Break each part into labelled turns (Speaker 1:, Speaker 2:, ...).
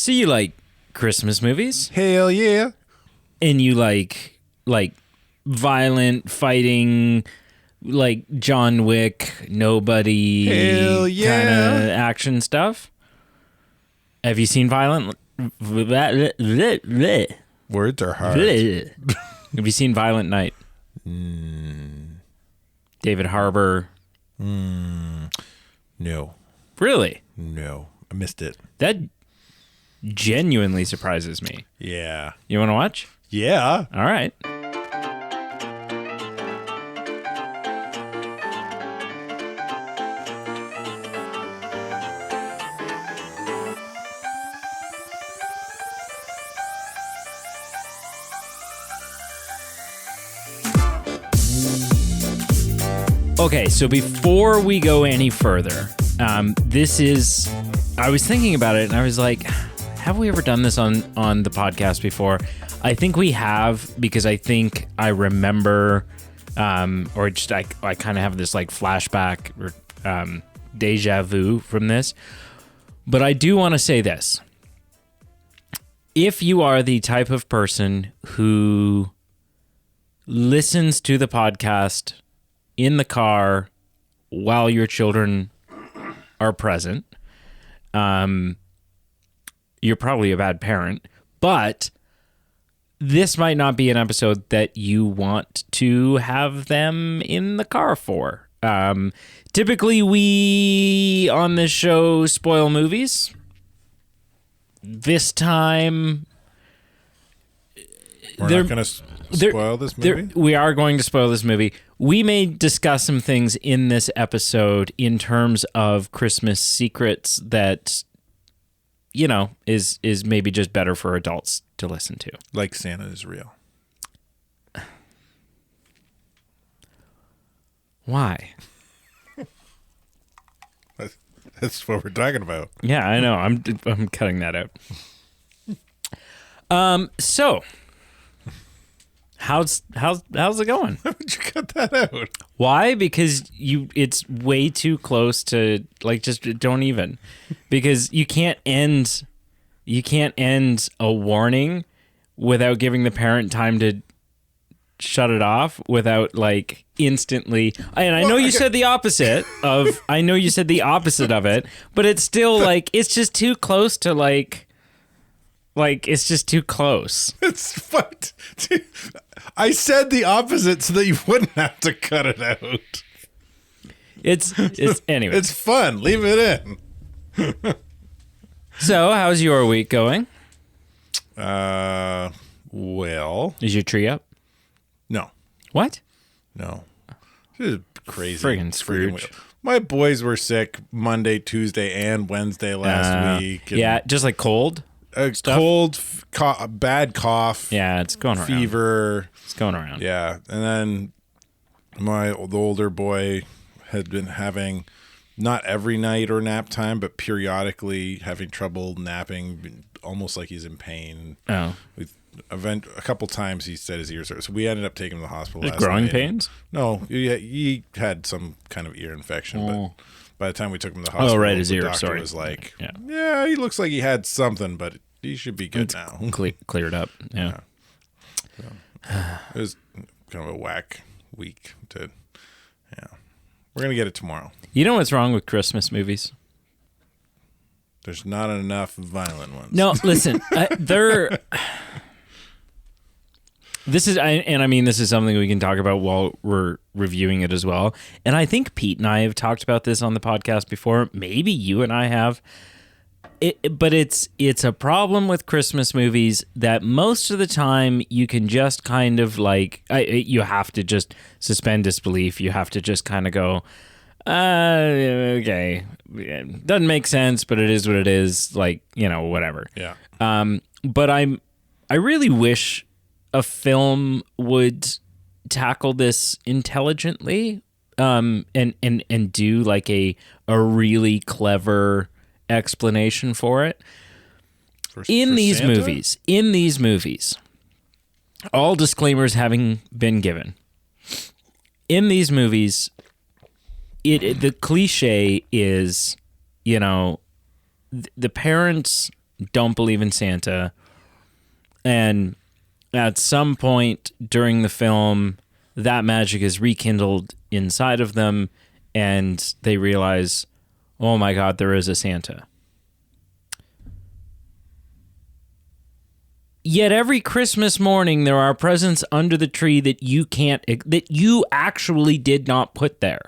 Speaker 1: So you like Christmas movies?
Speaker 2: Hell yeah.
Speaker 1: And you like violent fighting, like John Wick, nobody
Speaker 2: Hell yeah.
Speaker 1: kind of action stuff? Have you seen Violent?
Speaker 2: Words are hard.
Speaker 1: Have you seen Violent Night? David Harbour.
Speaker 2: No.
Speaker 1: Really?
Speaker 2: No. I missed it.
Speaker 1: That genuinely surprises me.
Speaker 2: Yeah.
Speaker 1: You want to watch?
Speaker 2: Yeah.
Speaker 1: All right. Okay, so before we go any further, I was thinking about it and I was like, have we ever done this on the podcast before? I think we have, because I think I remember, or just I kind of have this like flashback or deja vu from this. But I do want to say this. If you are the type of person who listens to the podcast in the car while your children are present, you're probably a bad parent, but this might not be an episode that you want to have them in the car for. Typically, we on this show spoil movies. This time,
Speaker 2: We're not going to spoil this movie?
Speaker 1: We are going to spoil this movie. We may discuss some things in this episode in terms of Christmas secrets that, you know, is maybe just better for adults to listen to.
Speaker 2: Like Santa is real.
Speaker 1: Why?
Speaker 2: That's what we're talking about.
Speaker 1: Yeah, I know. I'm cutting that out. So how's it going?
Speaker 2: Why would you cut that out?
Speaker 1: Why? Because it's way too close to, like, just don't even. Because you can't end a warning without giving the parent time to shut it off without, like, instantly. And I know you said the opposite of it, but it's still like it's just too close to like it's just too close.
Speaker 2: It's fun. I said the opposite so that you wouldn't have to cut it out.
Speaker 1: It's anyway.
Speaker 2: It's fun. Leave it in.
Speaker 1: So, how's your week going?
Speaker 2: Well,
Speaker 1: Is your tree up?
Speaker 2: no.
Speaker 1: What?
Speaker 2: No. This is crazy.
Speaker 1: Friggin' Scrooge.
Speaker 2: My boys were sick Monday, Tuesday, and Wednesday last week.
Speaker 1: Yeah, just like cold.
Speaker 2: Cold, bad cough.
Speaker 1: Yeah, it's going around.
Speaker 2: Fever.
Speaker 1: It's going around.
Speaker 2: Yeah, and then the older boy had been having not every night or nap time, but periodically having trouble napping, almost like he's in pain.
Speaker 1: Oh,
Speaker 2: A couple times he said his ears hurt, so we ended up taking him to the hospital.
Speaker 1: like
Speaker 2: last
Speaker 1: growing
Speaker 2: night.
Speaker 1: pains?
Speaker 2: No, he had some kind of ear infection, but by the time we took him to the hospital,
Speaker 1: his
Speaker 2: the
Speaker 1: ear.
Speaker 2: doctor
Speaker 1: Sorry,
Speaker 2: was like,
Speaker 1: yeah,
Speaker 2: he looks like he had something, but he should be good now.
Speaker 1: Cleared up. Yeah.
Speaker 2: So, it was kind of a whack week. We're gonna get it tomorrow.
Speaker 1: You know what's wrong with Christmas movies?
Speaker 2: There's not enough violent ones.
Speaker 1: No, listen, This is something we can talk about while we're reviewing it as well. And I think Pete and I have talked about this on the podcast before. Maybe you and I have. But it's a problem with Christmas movies that most of the time you can just kind of like, you have to just suspend disbelief. You have to just kind of go, okay, doesn't make sense, but it is what it is. Like, you know, whatever.
Speaker 2: Yeah.
Speaker 1: But I really wish a film would tackle this intelligently, and do like a really clever explanation for it. In these movies, all disclaimers having been given, in these movies, the cliche is, you know, the parents don't believe in Santa. And at some point during the film, that magic is rekindled inside of them, and they realize, oh my God, there is a Santa. Yet every Christmas morning, there are presents under the tree that you actually did not put there.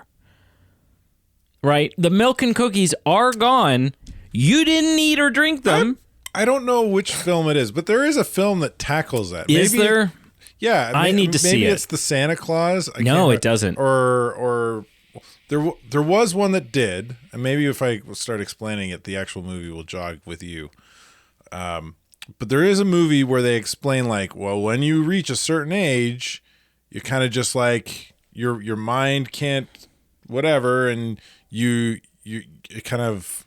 Speaker 1: Right? The milk and cookies are gone. You didn't eat or drink them.
Speaker 2: I don't know which film it is, but there is a film that tackles that.
Speaker 1: Is there?
Speaker 2: Yeah.
Speaker 1: I need to see it.
Speaker 2: Maybe it's the Santa Claus.
Speaker 1: No, it doesn't.
Speaker 2: Or there was one that did, and maybe if I start explaining it, the actual movie will jog with you. But there is a movie where they explain, like, well, when you reach a certain age, you kind of just like your mind can't whatever, and you kind of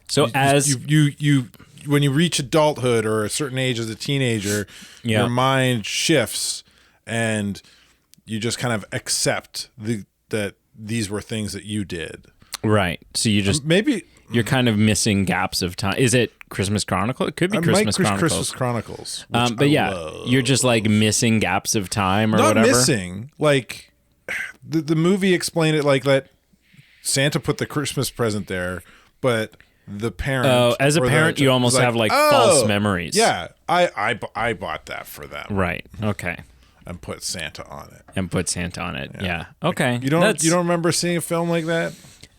Speaker 1: so as
Speaker 2: you when you reach adulthood or a certain age as a teenager,
Speaker 1: Yeah.
Speaker 2: your mind shifts and you just kind of accept that these were things that you did.
Speaker 1: right. So you just
Speaker 2: Maybe
Speaker 1: you're kind of missing gaps of time. Is it Christmas Chronicle? It could be Christmas Chronicles.
Speaker 2: Christmas Chronicles. Which
Speaker 1: But
Speaker 2: I
Speaker 1: yeah,
Speaker 2: love.
Speaker 1: you're just like missing gaps of time or
Speaker 2: Not
Speaker 1: whatever.
Speaker 2: missing. Like the movie explained it like that. Santa put the Christmas present there, but the parent.
Speaker 1: Oh, as a
Speaker 2: or
Speaker 1: parent,
Speaker 2: the-
Speaker 1: you almost
Speaker 2: was
Speaker 1: have like false memories.
Speaker 2: Yeah, I bought that for them.
Speaker 1: Right. Okay.
Speaker 2: And put Santa on it.
Speaker 1: And put Santa on it. Yeah. Okay.
Speaker 2: You don't remember seeing a film like that?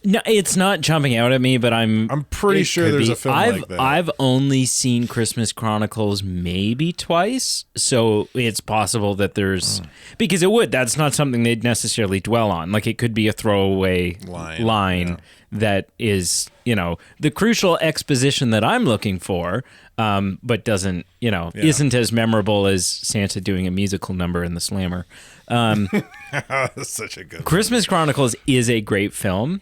Speaker 1: No, it's not jumping out at me, but I'm
Speaker 2: pretty
Speaker 1: it
Speaker 2: sure
Speaker 1: could
Speaker 2: there's
Speaker 1: be.
Speaker 2: a film like that.
Speaker 1: I've only seen Christmas Chronicles maybe twice, so it's possible that there's because that's not something they'd necessarily dwell on. Like it could be a throwaway line that is, the crucial exposition that I'm looking for, but doesn't, isn't as memorable as Santa doing a musical number in the Slammer.
Speaker 2: That's such a good
Speaker 1: Christmas Chronicles is a great film.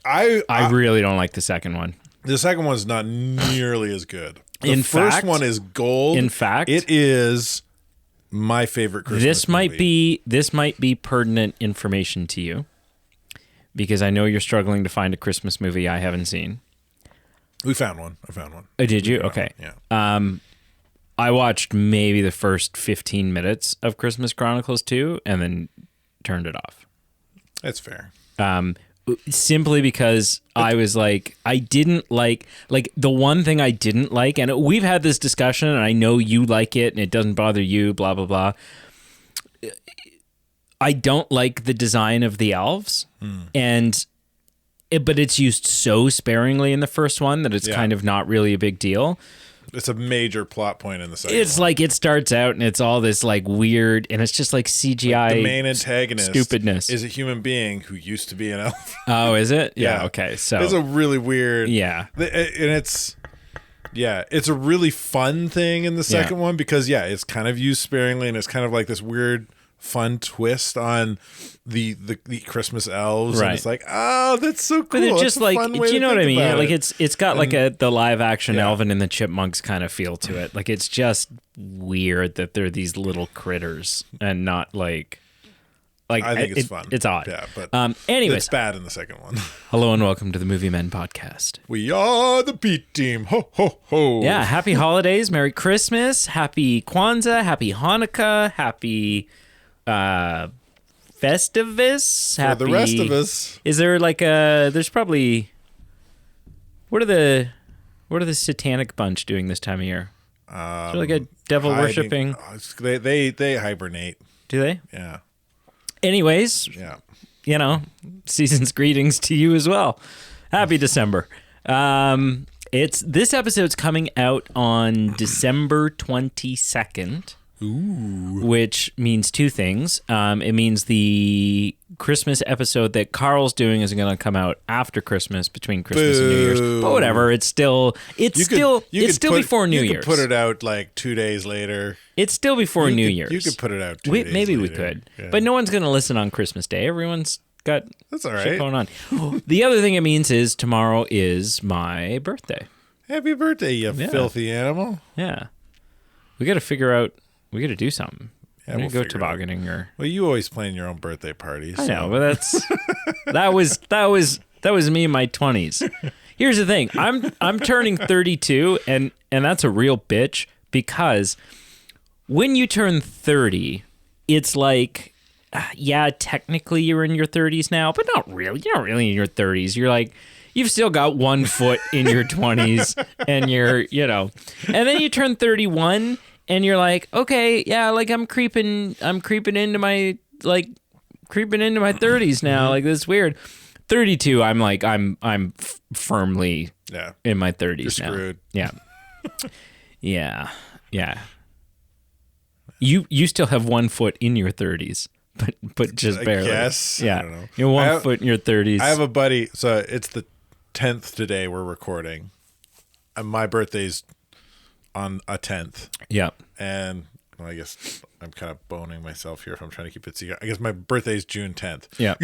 Speaker 1: I really don't like the second one.
Speaker 2: The second one's not nearly as good. The
Speaker 1: In
Speaker 2: first
Speaker 1: fact-
Speaker 2: one is gold.
Speaker 1: in fact-
Speaker 2: it is my favorite Christmas
Speaker 1: This might be pertinent information to you because I know you're struggling to find a Christmas movie I haven't seen.
Speaker 2: We found one. I found one.
Speaker 1: Oh, did you? Okay.
Speaker 2: Yeah.
Speaker 1: I watched maybe the first 15 minutes of Christmas Chronicles 2 and then turned it off.
Speaker 2: That's fair.
Speaker 1: Simply because I was like, I didn't like the one thing I didn't like, and we've had this discussion, and I know you like it, and it doesn't bother you, blah, blah, blah. I don't like the design of the elves, but it's used so sparingly in the first one that it's kind of not really a big deal.
Speaker 2: It's a major plot point in the second
Speaker 1: It's
Speaker 2: one.
Speaker 1: like it starts out and it's all this like weird, and it's just like CGI
Speaker 2: the main antagonist
Speaker 1: stupidness.
Speaker 2: is a human being who used to be an elf.
Speaker 1: Oh, is it?
Speaker 2: Yeah.
Speaker 1: Okay. So
Speaker 2: It's a really weird.
Speaker 1: yeah.
Speaker 2: And it's a really fun thing in the second one because it's kind of used sparingly and it's kind of like this weird fun twist on the Christmas elves.
Speaker 1: Right.
Speaker 2: And it's like, oh, that's so cool.
Speaker 1: But it's
Speaker 2: That's
Speaker 1: just
Speaker 2: a
Speaker 1: like,
Speaker 2: fun
Speaker 1: do
Speaker 2: way
Speaker 1: you
Speaker 2: to
Speaker 1: know what I
Speaker 2: think
Speaker 1: mean?
Speaker 2: about
Speaker 1: Like
Speaker 2: it.
Speaker 1: it's got like the live action
Speaker 2: Yeah.
Speaker 1: Alvin and the Chipmunks kind of feel to it. Like it's just weird that they're these little critters and not like
Speaker 2: I think it's fun.
Speaker 1: It's odd.
Speaker 2: Yeah, but
Speaker 1: anyways,
Speaker 2: it's bad in the second one.
Speaker 1: hello and welcome to the Movie Men podcast.
Speaker 2: We are the Beat Team. Ho, ho, ho.
Speaker 1: Yeah, happy holidays, Merry Christmas, Happy Kwanzaa, Happy Hanukkah, Happy Festivus.
Speaker 2: For the rest of us.
Speaker 1: Is there like there's probably what are the satanic bunch doing this time of year? Is there like a devil worshipping?
Speaker 2: They hibernate.
Speaker 1: Do they?
Speaker 2: Yeah.
Speaker 1: Anyways,
Speaker 2: Yeah.
Speaker 1: season's greetings to you as well. Happy December. This episode's coming out on December 22nd.
Speaker 2: Ooh.
Speaker 1: Which means two things. It means the Christmas episode that Carl's doing is going to come out after Christmas, between Christmas and New Year's. But whatever, it's still before New Year's.
Speaker 2: You could put it out like 2 days later.
Speaker 1: It's still before New Year's.
Speaker 2: You could put it out 2 days
Speaker 1: Maybe
Speaker 2: later.
Speaker 1: we could,
Speaker 2: Yeah.
Speaker 1: but no one's going to listen on Christmas Day. Everyone's got
Speaker 2: That's all
Speaker 1: shit
Speaker 2: right.
Speaker 1: going on. The other thing it means is tomorrow is my birthday.
Speaker 2: Happy birthday, you filthy animal.
Speaker 1: Yeah, we got to figure out. We got to do something.
Speaker 2: Yeah,
Speaker 1: We'll
Speaker 2: we'll
Speaker 1: go
Speaker 2: figure it
Speaker 1: tobogganing or.
Speaker 2: Well, you always plan your own birthday parties.
Speaker 1: I know, but that was me in my 20s. Here's the thing. I'm turning 32, and that's a real bitch, because when you turn 30, it's like, yeah, technically you're in your 30s now, but not really. You're not really in your 30s. You're like, you've still got 1 foot in your 20s, and you're, and then you turn 31, and you're like, okay, yeah, like I'm creeping into my 30s now. Like, this is weird. 32, I'm like, I'm firmly in my 30s now.
Speaker 2: Screwed.
Speaker 1: Yeah. Yeah. You still have 1 foot in your 30s, but just barely.
Speaker 2: Yes.
Speaker 1: Yeah.
Speaker 2: I don't know.
Speaker 1: You're 1 foot in your 30s.
Speaker 2: I have a buddy. So it's the 10th today we're recording. And my birthday's on a 10th.
Speaker 1: Yeah.
Speaker 2: And well, I guess I'm kind of boning myself here if I'm trying to keep it secret. I guess my birthday's June 10th.
Speaker 1: Yeah.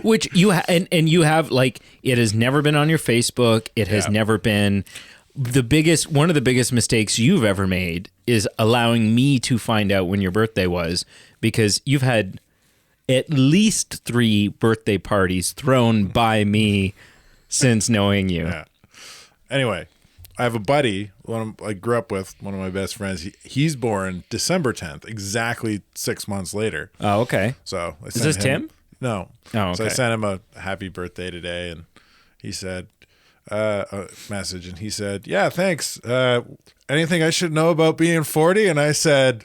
Speaker 1: Which you and you have, like, it has never been on your Facebook. It has never been. One of the biggest mistakes you've ever made is allowing me to find out when your birthday was, because you've had at least 3 birthday parties thrown by me since knowing you.
Speaker 2: Yeah. Anyway, I have a buddy, I grew up with, one of my best friends. He's born December 10th, exactly 6 months later.
Speaker 1: Oh, okay.
Speaker 2: So
Speaker 1: is this Tim?
Speaker 2: No.
Speaker 1: Oh, okay.
Speaker 2: So I sent him a happy birthday today, and he said, a message, and he said, yeah, thanks. Anything I should know about being 40? And I said,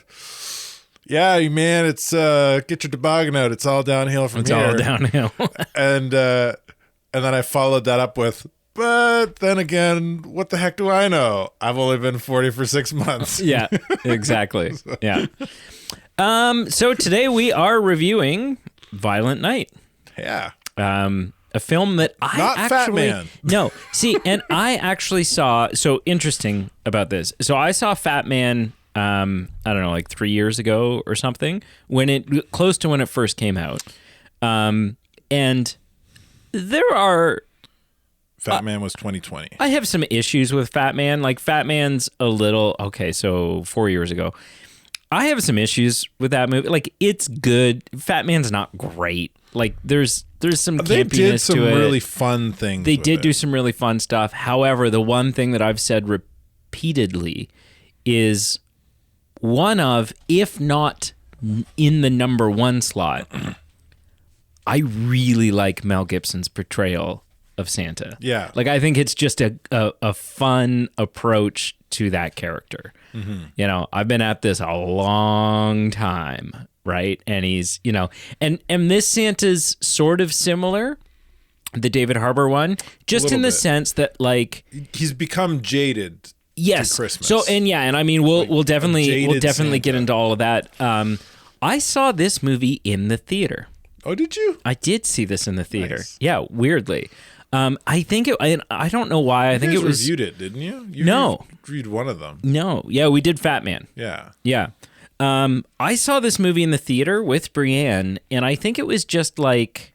Speaker 2: yeah, man, it's get your toboggan out. It's all downhill from here.
Speaker 1: It's all downhill.
Speaker 2: And then I followed that up with, but then again, what the heck do I know? I've only been 40 for 6 months.
Speaker 1: Yeah, exactly. Yeah. So today we are reviewing Violent Night.
Speaker 2: Yeah.
Speaker 1: A film that I
Speaker 2: Not
Speaker 1: actually...
Speaker 2: Fat Man.
Speaker 1: No. See, and I actually saw... So interesting about this. So I saw Fat Man, I don't know, like 3 years ago or something, close to when it first came out. And there are...
Speaker 2: Fat Man was 2020.
Speaker 1: I have some issues with Fat Man. Like, Fat Man's a little... Okay, so 4 years ago. I have some issues with that movie. Like, it's good. Fat Man's not great. Like, there's some campiness to it. They did
Speaker 2: some really fun things.
Speaker 1: They did do some really fun stuff. However, the one thing that I've said repeatedly is one of, if not in the number 1 slot, I really like Mel Gibson's portrayal of Santa.
Speaker 2: Yeah.
Speaker 1: Like, I think it's just a fun approach to that character. Mm-hmm. I've been at this a long time, right? And he's, and this Santa's sort of similar, the David Harbour one, just in the sense that, like,
Speaker 2: he's become jaded.
Speaker 1: Yes.
Speaker 2: To Christmas.
Speaker 1: So, and I mean, we'll definitely get into all of that. I saw this movie in the theater.
Speaker 2: Oh, did you?
Speaker 1: I did see this in the theater.
Speaker 2: Nice.
Speaker 1: Yeah, weirdly. I think I don't know why. I think it was
Speaker 2: reviewed it, didn't you?
Speaker 1: No.
Speaker 2: Reviewed one of them.
Speaker 1: No. Yeah, we did Fat Man.
Speaker 2: Yeah.
Speaker 1: Yeah. I saw this movie in the theater with Brienne, and I think it was just like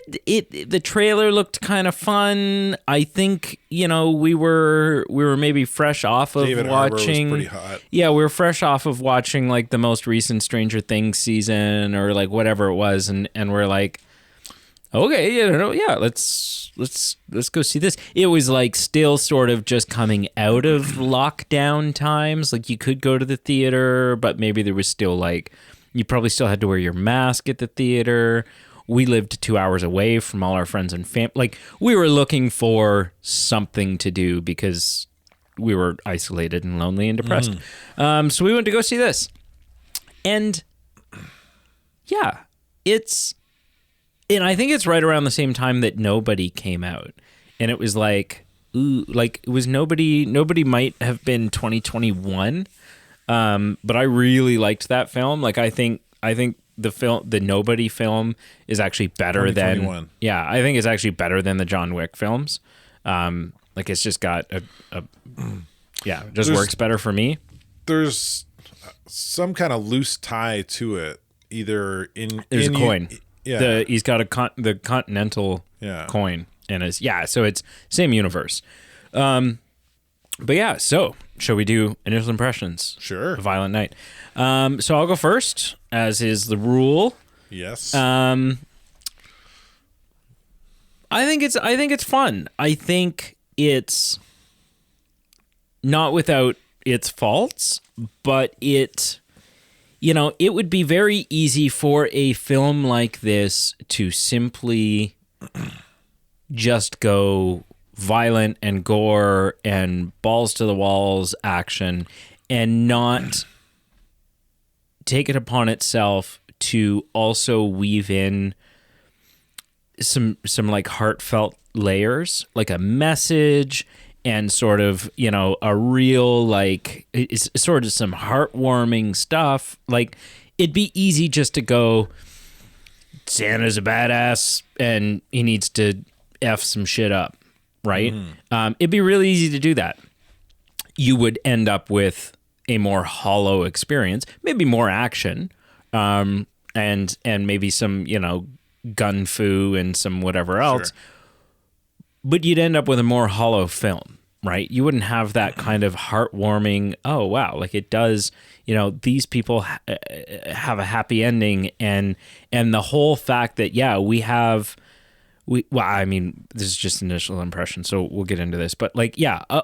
Speaker 1: the trailer looked kind of fun. I think, we were maybe fresh off of
Speaker 2: David
Speaker 1: watching.
Speaker 2: Harbour was pretty hot.
Speaker 1: Yeah, we were fresh off of watching, like, the most recent Stranger Things season, or like whatever it was, and we're like, okay, yeah, let's go see this. It was like still sort of just coming out of lockdown times. Like, you could go to the theater, but maybe there was still, like, you probably still had to wear your mask at the theater. We lived 2 hours away from all our friends and family. Like, we were looking for something to do because we were isolated and lonely and depressed. So we went to go see this. And yeah, and I think it's right around the same time that Nobody came out. And it was like, ooh, like, it was Nobody might have been 2021. But I really liked that film. Like, I think the Nobody film is actually better than, I think it's actually better than the John Wick films. Like, it's just got works better for me.
Speaker 2: There's some kind of loose tie to it. Either
Speaker 1: there's a coin.
Speaker 2: Yeah.
Speaker 1: He's got the Continental coin in his, so it's same universe. But yeah, so shall we do initial impressions?
Speaker 2: Sure.
Speaker 1: Of Violent Night. So I'll go first, as is the rule.
Speaker 2: Yes.
Speaker 1: I I think it's fun. I think it's not without its faults, but it would be very easy for a film like this to simply just go violent and gore and balls to the walls action and not take it upon itself to also weave in some like heartfelt layers, like a message and sort of, a real, like, it's sort of some heartwarming stuff. Like, it'd be easy just to go, Santa's a badass and he needs to F some shit up, right? It'd be really easy to do that. You would end up with a more hollow experience, maybe more action, and maybe some, gun fu and some whatever else. Sure. But you'd end up with a more hollow film, right? You wouldn't have that kind of heartwarming, oh, wow, like it does, these people have a happy ending. And the whole fact that, this is just initial impression, so we'll get into this. But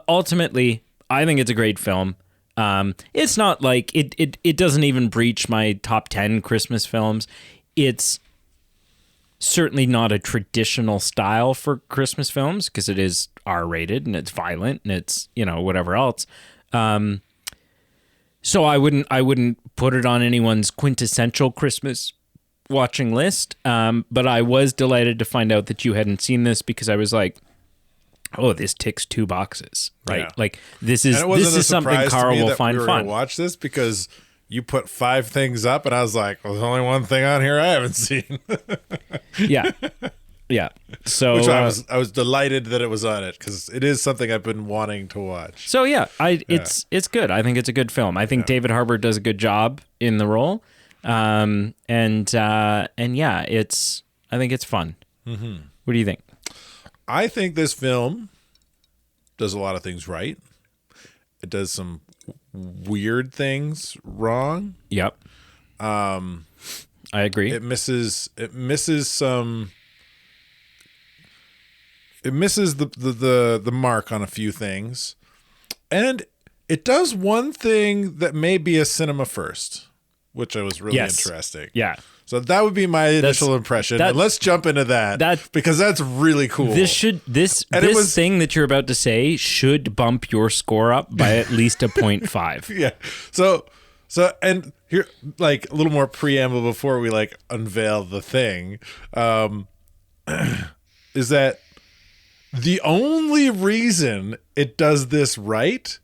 Speaker 1: ultimately, I think it's a great film. It's not like, it doesn't even breach my top 10 Christmas films. It's certainly not a traditional style for Christmas films because it is R-rated and it's violent and it's, whatever else. So I wouldn't put it on anyone's quintessential Christmas watching list. But I was delighted to find out that you hadn't seen this because I was like, oh, this ticks 2 boxes, right? Yeah. Like this is something Carl will find fun.
Speaker 2: Watch this because you put 5 things up, and I was like, well, there's only one thing on here I haven't seen.
Speaker 1: Yeah. So
Speaker 2: which I was delighted that it was on it because it is something I've been wanting to watch.
Speaker 1: So it's good. I think it's a good film. I think David Harbour does a good job in the role, I think it's fun. Mm-hmm. What do you think?
Speaker 2: I think this film does a lot of things right. It does some weird things wrong.
Speaker 1: Yep. I agree.
Speaker 2: It misses the mark on a few things. And it does one thing that may be a cinema first, which I was really interesting.
Speaker 1: Yeah.
Speaker 2: So that would be my initial impression. And let's jump into that because that's really cool.
Speaker 1: This thing that you're about to say should bump your score up by at least a 0.5.
Speaker 2: Yeah. So and here, like a little more preamble before we like unveil the thing, is that the only reason it does this right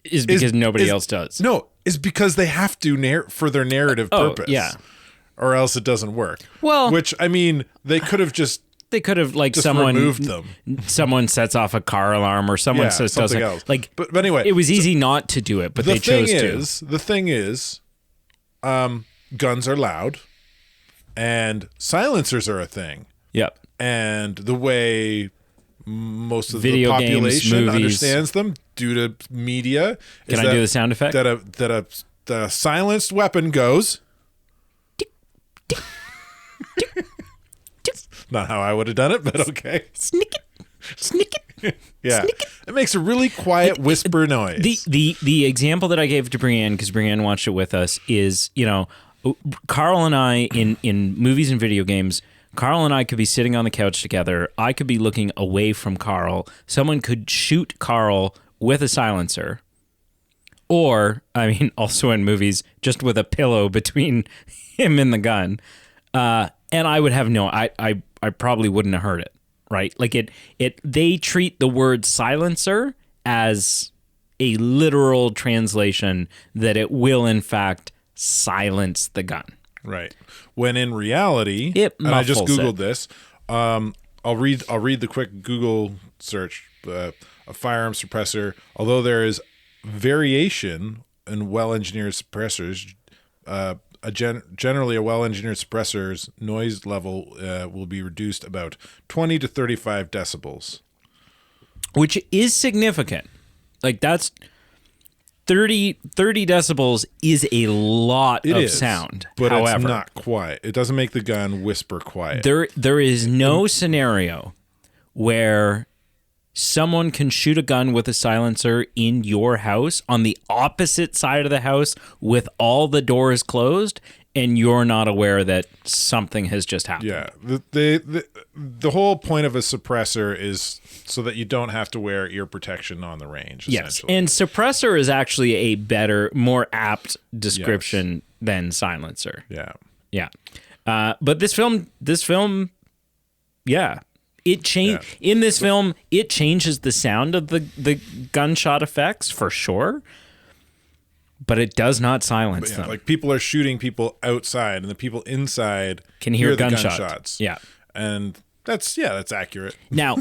Speaker 1: is because nobody else does.
Speaker 2: No, is because they have to for their narrative purpose.
Speaker 1: Yeah.
Speaker 2: Or else it doesn't work.
Speaker 1: Well,
Speaker 2: which I mean, they could have
Speaker 1: like someone
Speaker 2: removed them.
Speaker 1: Someone sets off a car alarm, or someone says something
Speaker 2: else.
Speaker 1: Like,
Speaker 2: but anyway,
Speaker 1: it was easy not to do it, but they chose to.
Speaker 2: The thing is, guns are loud, and silencers are a thing.
Speaker 1: Yep.
Speaker 2: And the way most of
Speaker 1: Video
Speaker 2: the population
Speaker 1: games, movies,
Speaker 2: understands them due to media.
Speaker 1: Can I do the sound effect?
Speaker 2: That a silenced weapon goes. Not how I would have done it, but okay.
Speaker 1: Snick it.
Speaker 2: Yeah.
Speaker 1: Snick it.
Speaker 2: It makes a really quiet whisper noise.
Speaker 1: The example that I gave to Brienne, because Brienne watched it with us, is, Carl and I in movies and video games, Carl and I could be sitting on the couch together. I could be looking away from Carl. Someone could shoot Carl with a silencer. Or, also in movies, just with a pillow between him and the gun. And I would have I probably wouldn't have heard it, right? Like they treat the word silencer as a literal translation that it will in fact silence the gun.
Speaker 2: Right. When in reality,
Speaker 1: and
Speaker 2: I just Googled this. I'll read the quick Google search. A firearm suppressor, although there is variation in well-engineered suppressors, generally a well-engineered suppressor's noise level will be reduced about 20 to 35 decibels.
Speaker 1: Which is significant. Like that's 30 decibels is a lot of sound.
Speaker 2: But
Speaker 1: however,
Speaker 2: it's not quiet. It doesn't make the gun whisper quiet.
Speaker 1: There is no scenario where someone can shoot a gun with a silencer in your house on the opposite side of the house with all the doors closed, and you're not aware that something has just happened.
Speaker 2: Yeah. The whole point of a suppressor is so that you don't have to wear ear protection on the range.
Speaker 1: Yes, and suppressor is actually a better, more apt description than silencer.
Speaker 2: Yeah.
Speaker 1: Yeah. But this film, yeah. In this film, it changes the sound of the gunshot effects for sure, but it does not silence them.
Speaker 2: Like people are shooting people outside, and the people inside
Speaker 1: can hear
Speaker 2: the
Speaker 1: gunshots.
Speaker 2: gunshots.
Speaker 1: Yeah,
Speaker 2: and that's accurate.
Speaker 1: Now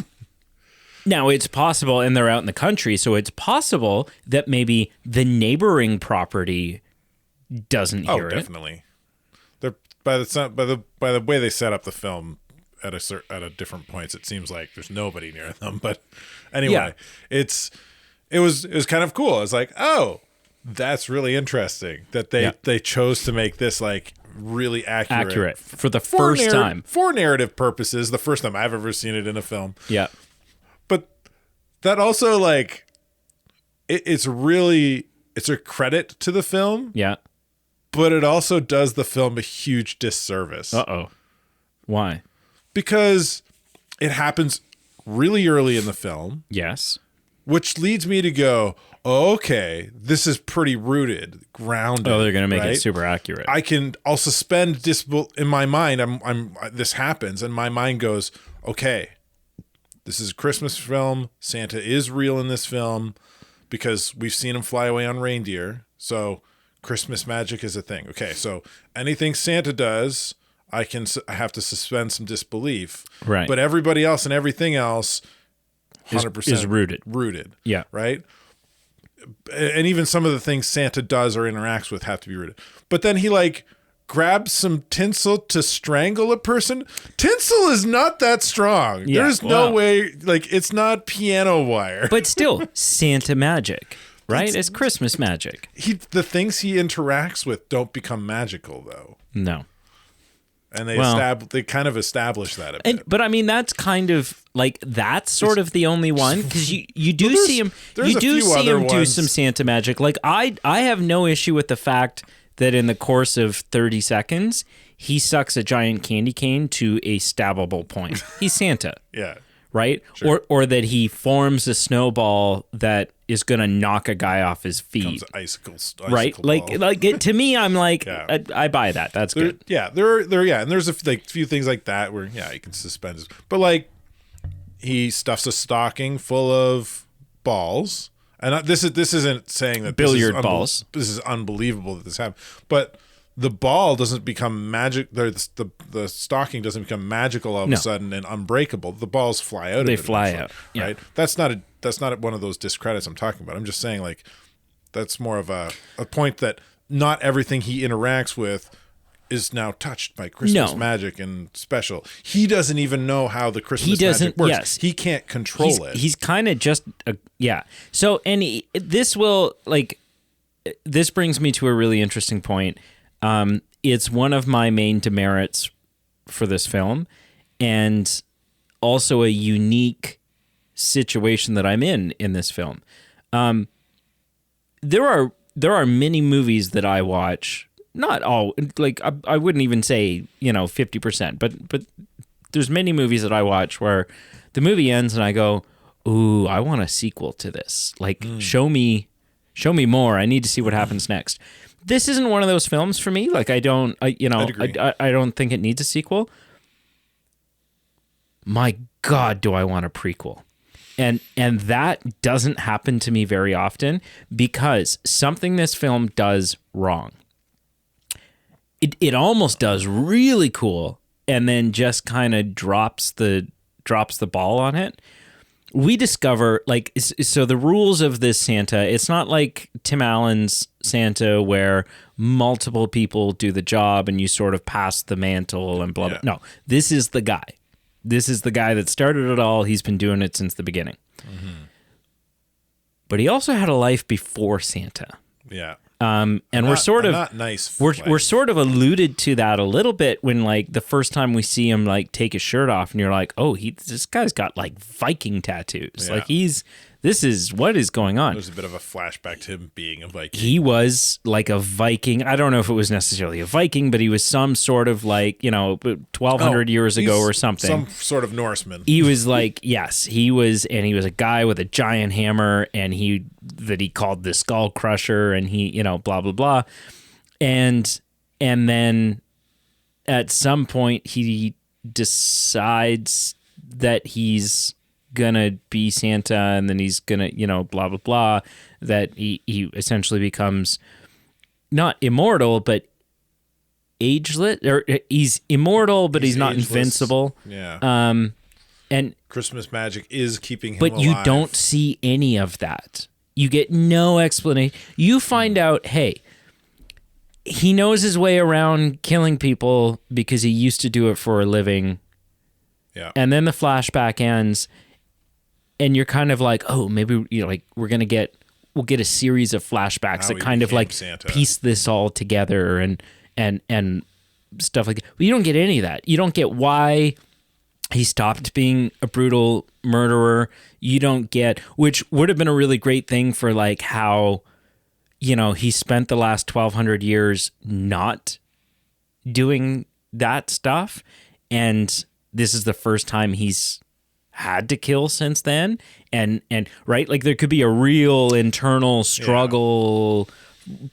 Speaker 1: it's possible, and they're out in the country, so it's possible that maybe the neighboring property doesn't hear it.
Speaker 2: Oh, definitely. They're by the way they set up the film. At a different points, it seems like there's nobody near them. But anyway, it was kind of cool. It's like, oh, that's really interesting that they chose to make this like really accurate
Speaker 1: for the first time
Speaker 2: for narrative purposes. The first time I've ever seen it in a film.
Speaker 1: Yeah,
Speaker 2: but that also like it's a credit to the film.
Speaker 1: Yeah,
Speaker 2: but it also does the film a huge disservice.
Speaker 1: Why?
Speaker 2: Because it happens really early in the film.
Speaker 1: Yes.
Speaker 2: Which leads me to go, okay, this is pretty grounded.
Speaker 1: Oh, they're going to make it super accurate.
Speaker 2: I'll suspend disbelief in my mind. This happens, and my mind goes, okay, this is a Christmas film. Santa is real in this film because we've seen him fly away on reindeer. So Christmas magic is a thing. Okay, so anything Santa does, I have to suspend some disbelief.
Speaker 1: Right.
Speaker 2: But everybody else and everything else 100%
Speaker 1: is rooted.
Speaker 2: Yeah. Right? And even some of the things Santa does or interacts with have to be rooted. But then he like grabs some tinsel to strangle a person. Tinsel is not that strong.
Speaker 1: Yeah.
Speaker 2: There's no way, like it's not piano wire.
Speaker 1: But still, Santa magic, right? It's Christmas magic.
Speaker 2: The things he interacts with don't become magical though.
Speaker 1: No.
Speaker 2: And they kind of establish that a bit.
Speaker 1: But I mean, that's kind of like that's sort of the only one because you do see him. You do see him do some Santa magic. Like I have no issue with the fact that in the course of 30 seconds he sucks a giant candy cane to a stabbable point. He's Santa.
Speaker 2: Yeah.
Speaker 1: Right?
Speaker 2: Sure.
Speaker 1: Or that he forms a snowball that is going to knock a guy off his feet.
Speaker 2: Comes icicle
Speaker 1: right?
Speaker 2: ball.
Speaker 1: Like to me, I'm like, I buy that. That's good.
Speaker 2: Yeah, and there's a few things like that where you can suspend it. But like he stuffs a stocking full of balls, and this isn't saying that
Speaker 1: billiard balls.
Speaker 2: This is unbelievable that this happened, but the ball doesn't become magic. The stocking doesn't become magical all of a sudden and unbreakable. The balls fly out.
Speaker 1: They fly out,
Speaker 2: right? That's not one of those discredits I'm talking about. I'm just saying like that's more of a point that not everything he interacts with is now touched by Christmas magic and special. He doesn't even know how the Christmas magic works.
Speaker 1: Yes.
Speaker 2: He can't control it.
Speaker 1: He's kind of just So this brings me to a really interesting point. It's one of my main demerits for this film, and also a unique situation that I'm in this film. There are many movies that I watch, not all, like I wouldn't even say 50%, but there's many movies that I watch where the movie ends and I go, ooh, I want a sequel to this. Like show me more. I need to see what happens next. This isn't one of those films for me. Like I don't think it needs a sequel. My God, do I want a prequel? And that doesn't happen to me very often because something this film does wrong. It almost does really cool and then just kind of drops the ball on it. We discover, so the rules of this Santa, it's not like Tim Allen's Santa where multiple people do the job and you sort of pass the mantle and blah, blah. No, this is the guy. This is the guy that started it all. He's been doing it since the beginning. Mm-hmm. But he also had a life before Santa.
Speaker 2: Yeah.
Speaker 1: And
Speaker 2: not nice.
Speaker 1: We're sort of alluded to that a little bit when like the first time we see him like take his shirt off, and you're like, oh, this guy's got like Viking tattoos.
Speaker 2: Yeah.
Speaker 1: Like this is what is going on.
Speaker 2: There's a bit of a flashback to him being a Viking.
Speaker 1: He was like a Viking. I don't know if it was necessarily a Viking, but he was some sort of like, 1,200 years ago or something.
Speaker 2: Some sort of Norseman.
Speaker 1: He was like, yes, he was a guy with a giant hammer, and he called the Skull Crusher, and he, blah, blah, blah. And then at some point he decides that he's gonna be Santa, and then he's gonna, blah, blah, blah, that he essentially becomes not immortal, but ageless, or he's immortal, but he's not
Speaker 2: ageless.
Speaker 1: Invincible.
Speaker 2: Yeah.
Speaker 1: And
Speaker 2: Christmas magic is keeping him
Speaker 1: but
Speaker 2: alive.
Speaker 1: you don't see any of that. You get no explanation. You find out, hey, he knows his way around killing people because he used to do it for a living.
Speaker 2: Yeah.
Speaker 1: And then the flashback ends, and you're kind of like, oh, maybe we'll get a series of flashbacks
Speaker 2: How
Speaker 1: that
Speaker 2: he
Speaker 1: kind of
Speaker 2: became
Speaker 1: like
Speaker 2: Santa.
Speaker 1: piece this all together and stuff like that. But you don't get any of that. You don't get why he stopped being a brutal murderer. You don't get, which would have been a really great thing for like how, he spent the last 1,200 years not doing that stuff. And this is the first time he's had to kill since then. And right, like there could be a real internal struggle,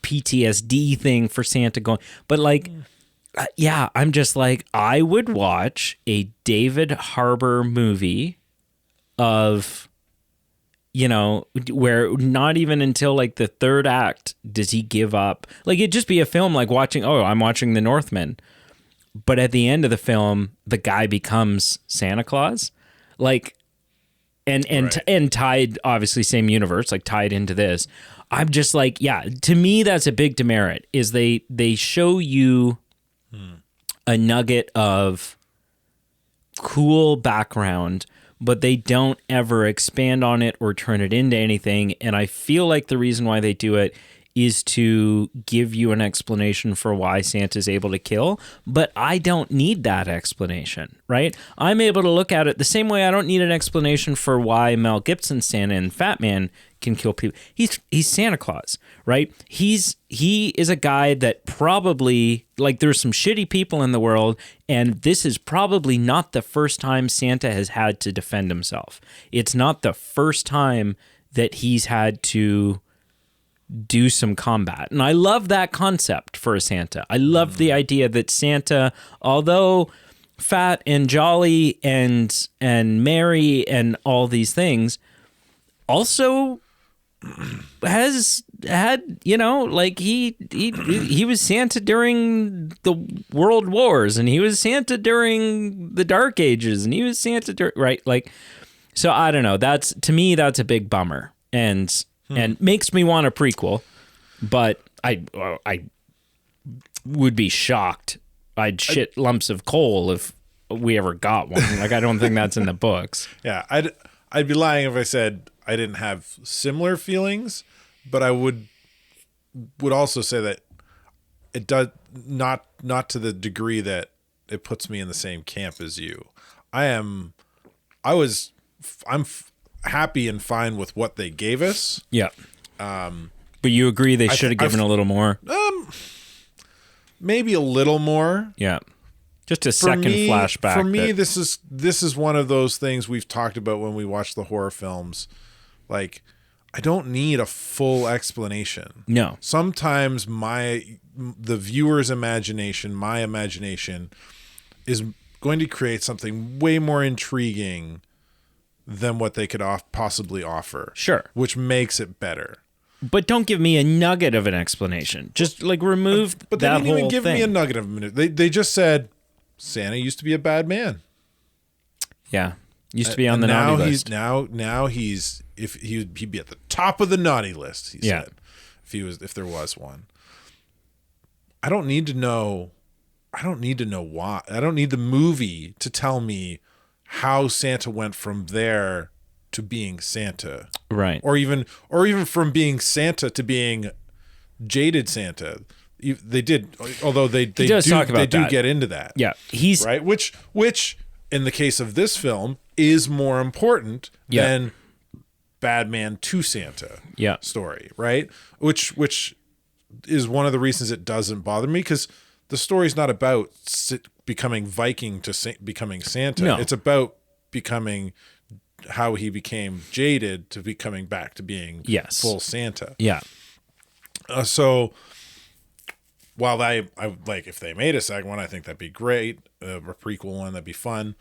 Speaker 1: PTSD thing for Santa going, but like, I'm just like, I would watch a David Harbour movie of, where not even until like the third act does he give up. Like it'd just be a film like I'm watching The Northman. But at the end of the film, the guy becomes Santa Claus. Like, and tied, obviously same universe, like tied into this. I'm just like, to me, that's a big demerit is they show you a nugget of cool background, but they don't ever expand on it or turn it into anything. And I feel like the reason why they do it is to give you an explanation for why Santa's able to kill, but I don't need that explanation, right? I'm able to look at it the same way I don't need an explanation for why Mel Gibson's Santa and Fat Man can kill people. He's Santa Claus, right? He is a guy that probably, like, there's some shitty people in the world, and this is probably not the first time Santa has had to defend himself. It's not the first time that he's had to do some combat. And I love that concept for a Santa. I love the idea that Santa, although fat and jolly and merry and all these things, also has had, like he was Santa during the World Wars, and he was Santa during the Dark Ages, and he was Santa during, right? Like, so I don't know. To me, that's a big bummer. And makes me want a prequel, but I would be shocked. I'd shit lumps of coal if we ever got one. Like, I don't think that's in the books.
Speaker 2: Yeah, I'd be lying if I said I didn't have similar feelings, but I would also say that it does not to the degree that it puts me in the same camp as you. I'm happy and fine with what they gave us.
Speaker 1: Yeah. But you agree they should have given a little more?
Speaker 2: Maybe a little more.
Speaker 1: Yeah. Just a second flashback.
Speaker 2: For me, this is one of those things we've talked about when we watch the horror films. Like, I don't need a full explanation.
Speaker 1: No.
Speaker 2: Sometimes the viewer's imagination, my imagination, is going to create something way more intriguing than what they could possibly offer.
Speaker 1: Sure.
Speaker 2: Which makes it better.
Speaker 1: But don't give me a nugget of an explanation. Just like remove
Speaker 2: but they
Speaker 1: that
Speaker 2: didn't
Speaker 1: whole
Speaker 2: even give
Speaker 1: thing.
Speaker 2: me a nugget of a minute. They just said Santa used to be a bad man.
Speaker 1: Yeah. Used to be on the naughty list.
Speaker 2: Now he'd be at the top of the naughty list, he said. If there was one. I don't need to know why. I don't need the movie to tell me how Santa went from there to being Santa.
Speaker 1: Right.
Speaker 2: Or even from being Santa to being jaded Santa. They did, although they do
Speaker 1: talk about that.
Speaker 2: get into that.
Speaker 1: Yeah, he's
Speaker 2: right, which in the case of this film is more important than Bad Man to Santa story, right? Which is one of the reasons it doesn't bother me, because the story's not about becoming Viking to becoming Santa.
Speaker 1: No.
Speaker 2: It's about becoming how he became jaded to becoming back to being full Santa.
Speaker 1: Yeah.
Speaker 2: So while I like, if they made a second one, I think that'd be great. A prequel one, that'd be fun.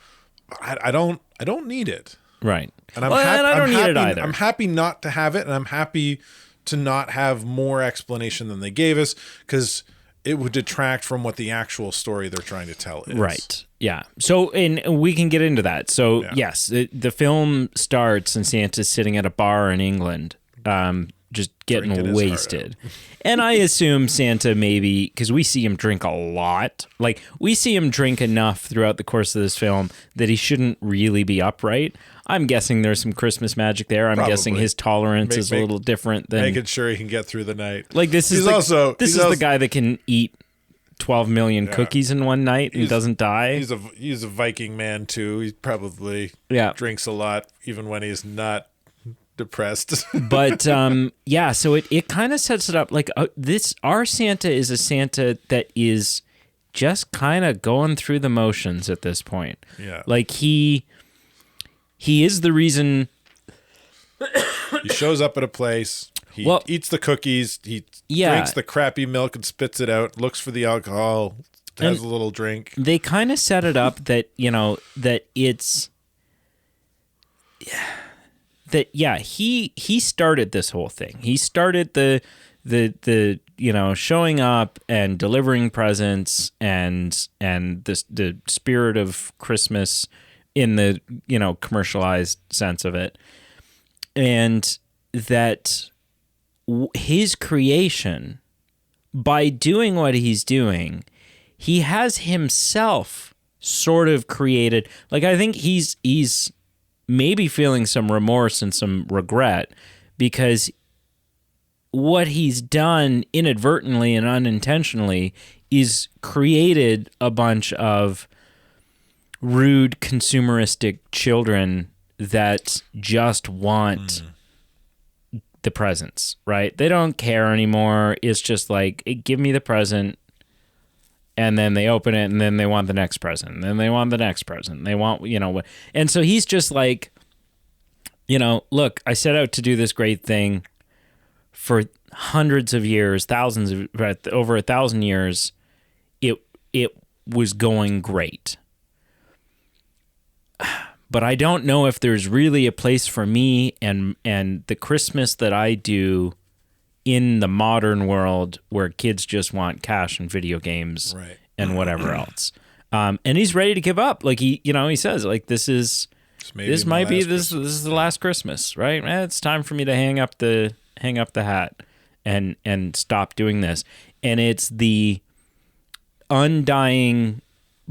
Speaker 2: I don't need it.
Speaker 1: Right.
Speaker 2: And
Speaker 1: and I don't need it either.
Speaker 2: I'm happy not to have it, and I'm happy to not have more explanation than they gave us, because it would detract from what the actual story they're trying to tell is.
Speaker 1: Right. Yeah. So, and we can get into that. So, yes, the film starts and Santa's sitting at a bar in England, just getting wasted. And I assume Santa maybe, because we see him drink a lot. Like, we see him drink enough throughout the course of this film that he shouldn't really be upright. I'm guessing there's some Christmas magic there. I'm guessing his tolerance is a little different than
Speaker 2: making sure he can get through the night.
Speaker 1: Like, this is the guy that can eat 12 million cookies in one night and doesn't die.
Speaker 2: He's a Viking man too. He probably drinks a lot even when he's not depressed.
Speaker 1: But so it kind of sets it up like our Santa is a Santa that is just kind of going through the motions at this point.
Speaker 2: Yeah.
Speaker 1: Like he is the reason
Speaker 2: he shows up at a place. He eats the cookies. He drinks the crappy milk and spits it out. Looks for the alcohol. Has a little drink. They
Speaker 1: kind of set it up that that it's he started this whole thing. He started the showing up and delivering presents and the spirit of Christmas in the commercialized sense of it, and that his creation, by doing what he's doing, he has himself sort of created. Like, I think he's maybe feeling some remorse and some regret, because what he's done inadvertently and unintentionally is created a bunch of rude consumeristic children that just want the presents, right? They don't care anymore. It's just like, hey, give me the present, and then they open it, and then they want the next present, and then they want the next present. They want, what. And so he's just like, look, I set out to do this great thing for hundreds of years, over 1,000 years. It was going great. But I don't know if there's really a place for me and the Christmas that I do in the modern world, where kids just want cash and video games and whatever else. And he's ready to give up. Like he says, like, this is the last Christmas, right? It's time for me to hang up the hat and stop doing this. And it's the undying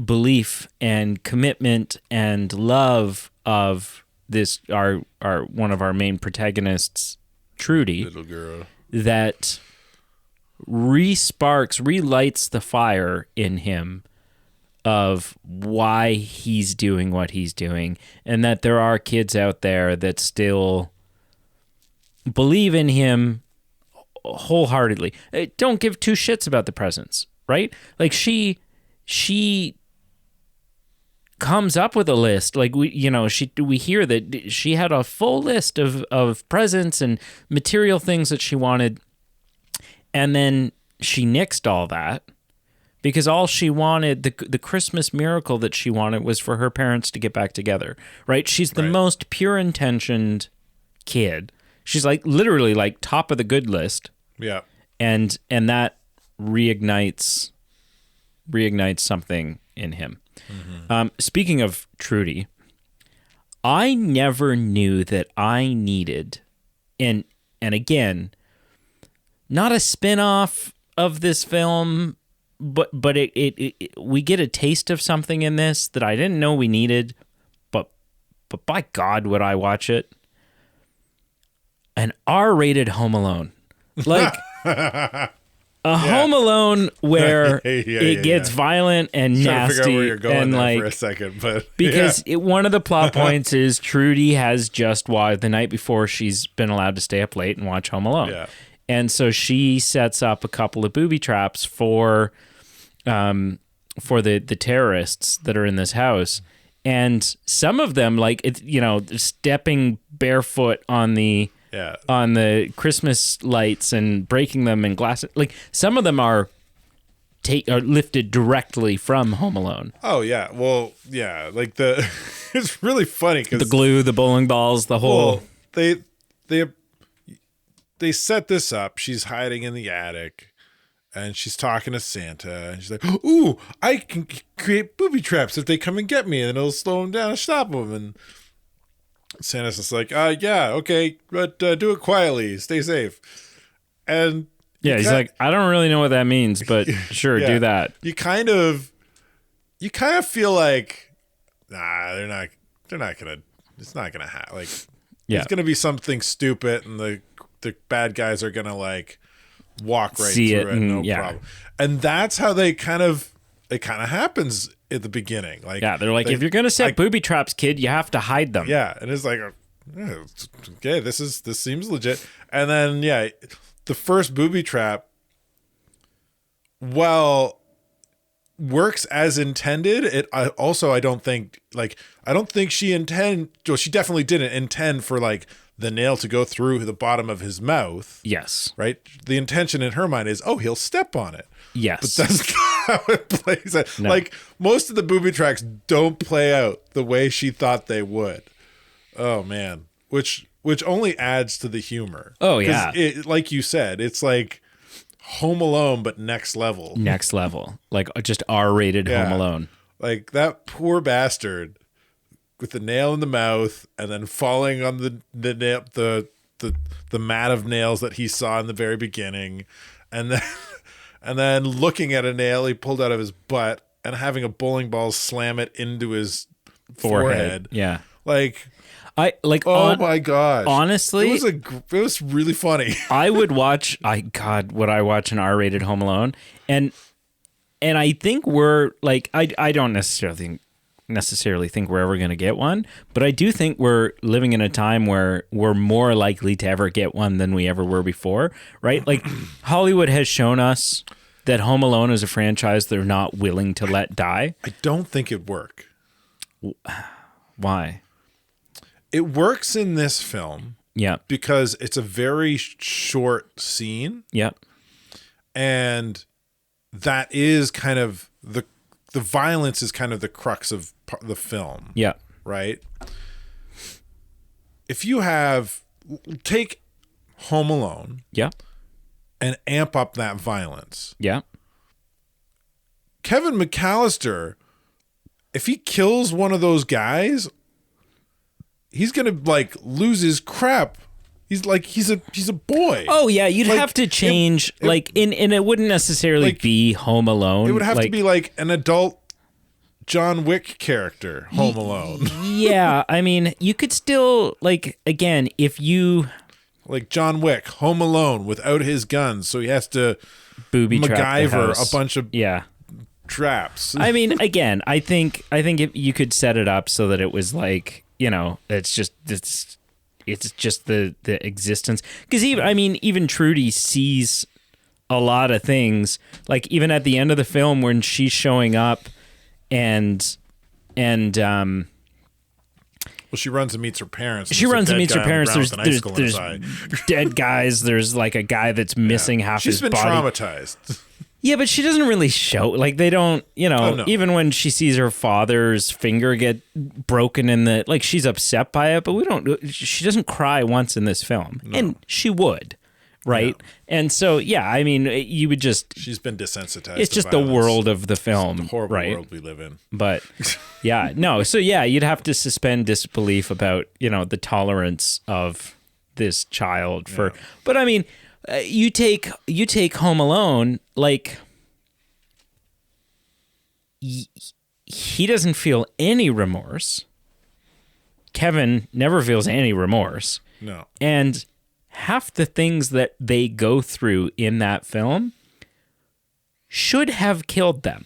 Speaker 1: belief and commitment and love of this our one of our main protagonists, Trudy,
Speaker 2: little girl,
Speaker 1: that relights the fire in him of why he's doing what he's doing, and that there are kids out there that still believe in him wholeheartely. Don't give two shits about the presents, right? Like she comes up with a list. Like we hear that she had a full list of presents and material things that she wanted, and then she nixed all that because all she wanted, the Christmas miracle that she wanted, was for her parents to get back together, right? She's the most pure intentioned kid. She's like literally like top of the good list.
Speaker 2: Yeah.
Speaker 1: And that reignites something in him. Mm-hmm. Speaking of Trudy, I never knew that I needed, and again, not a spin-off of this film, but we get a taste of something in this that I didn't know we needed, but by God, would I watch it? An R-rated Home Alone. Like, Home Alone where
Speaker 2: Yeah,
Speaker 1: it gets violent and
Speaker 2: Trying to figure out
Speaker 1: nasty
Speaker 2: where you're going
Speaker 1: and
Speaker 2: there
Speaker 1: like
Speaker 2: for a second, but
Speaker 1: because one of the plot points is Trudy has just watched the night before she's been allowed to stay up late and watch Home Alone.
Speaker 2: Yeah.
Speaker 1: And so she sets up a couple of booby traps for the terrorists that are in this house. And some of them, like, stepping barefoot on the Christmas lights and breaking them in glass. Like, some of them are lifted directly from Home Alone.
Speaker 2: Oh, yeah. Well, yeah. Like, it's really funny because
Speaker 1: the glue, the bowling balls, the whole...
Speaker 2: Well, they set this up. She's hiding in the attic. And she's talking to Santa, and she's like, "Ooh, I can create booby traps if they come and get me, and it'll slow them down and stop them." And Santa's just like, "Yeah, okay, but do it quietly, stay safe." And
Speaker 1: he's like, "I don't really know what that means, but sure, do that."
Speaker 2: You kind of feel like, nah, they're not gonna. It's not gonna happen. Like, it's gonna be something stupid, and the bad guys are gonna like walk right
Speaker 1: see
Speaker 2: through it, no
Speaker 1: yeah.
Speaker 2: problem. And that's how it kind of happens at the beginning. Like,
Speaker 1: they're like, if you're gonna set booby traps, kid, you have to hide them.
Speaker 2: Yeah, and it's like, okay, this seems legit. And then the first booby trap, well, works as intended. I don't think she she definitely didn't intend for like the nail to go through the bottom of his mouth.
Speaker 1: Yes.
Speaker 2: Right? The intention in her mind is, he'll step on it.
Speaker 1: Yes.
Speaker 2: But that's not how it plays out.
Speaker 1: No.
Speaker 2: Like, most of the booby tracks don't play out the way she thought they would. Oh, man. Which only adds to the humor.
Speaker 1: Oh, yeah.
Speaker 2: Like you said, it's like Home Alone, but next level.
Speaker 1: Next level. Like, just R-rated Home Alone.
Speaker 2: Like, that poor bastard with the nail in the mouth and then falling on the mat of nails that he saw in the very beginning, and then looking at a nail he pulled out of his butt and having a bowling ball slam it into his forehead.
Speaker 1: Yeah.
Speaker 2: Like,
Speaker 1: oh
Speaker 2: my gosh.
Speaker 1: Honestly,
Speaker 2: it was really funny.
Speaker 1: I would watch would I watch an R-rated Home Alone? And I think we're like, I don't necessarily think we're ever going to get one, but I do think we're living in a time where we're more likely to ever get one than we ever were before, right? Like, Hollywood has shown us that Home Alone is a franchise they're not willing to let die.
Speaker 2: I don't think it'd work.
Speaker 1: Why?
Speaker 2: It works in this film.
Speaker 1: Yeah.
Speaker 2: Because it's a very short scene.
Speaker 1: Yeah.
Speaker 2: And that is kind of the violence is kind of the crux of the film.
Speaker 1: Yeah.
Speaker 2: Right? If you take Home Alone.
Speaker 1: Yeah.
Speaker 2: And amp up that violence.
Speaker 1: Yeah.
Speaker 2: Kevin McAllister, if he kills one of those guys, he's going to like lose his crap. He's a boy.
Speaker 1: Oh yeah, you'd have to change and it wouldn't necessarily be Home Alone.
Speaker 2: It would have to be like an adult John Wick character, Home Alone.
Speaker 1: Yeah, I mean, you could still again, if you
Speaker 2: like John Wick, Home Alone without his guns, so he has to
Speaker 1: booby trap the house.
Speaker 2: a bunch of traps.
Speaker 1: I mean, again, I think if you could set it up so that it was like, it's just the existence, because even Trudy sees a lot of things, like even at the end of the film when she's showing up and well,
Speaker 2: she runs and meets her parents.
Speaker 1: She runs and meets her parents. There's dead guys. There's like a guy that's missing half his body.
Speaker 2: She's been traumatized.
Speaker 1: Yeah, but she doesn't really show, like, they don't,
Speaker 2: no.
Speaker 1: Even when she sees her father's finger get broken she's upset by it, but she doesn't cry once in this film. No. And she would, right? Yeah. And so, you would just...
Speaker 2: She's been desensitized.
Speaker 1: It's just violence. The world of the film,
Speaker 2: it's the horrible
Speaker 1: right?
Speaker 2: world we live in.
Speaker 1: But, you'd have to suspend disbelief about, the tolerance of this child for... Yeah. But, you take Home Alone, like, he doesn't feel any remorse. Kevin never feels any remorse.
Speaker 2: No.
Speaker 1: And half the things that they go through in that film should have killed them.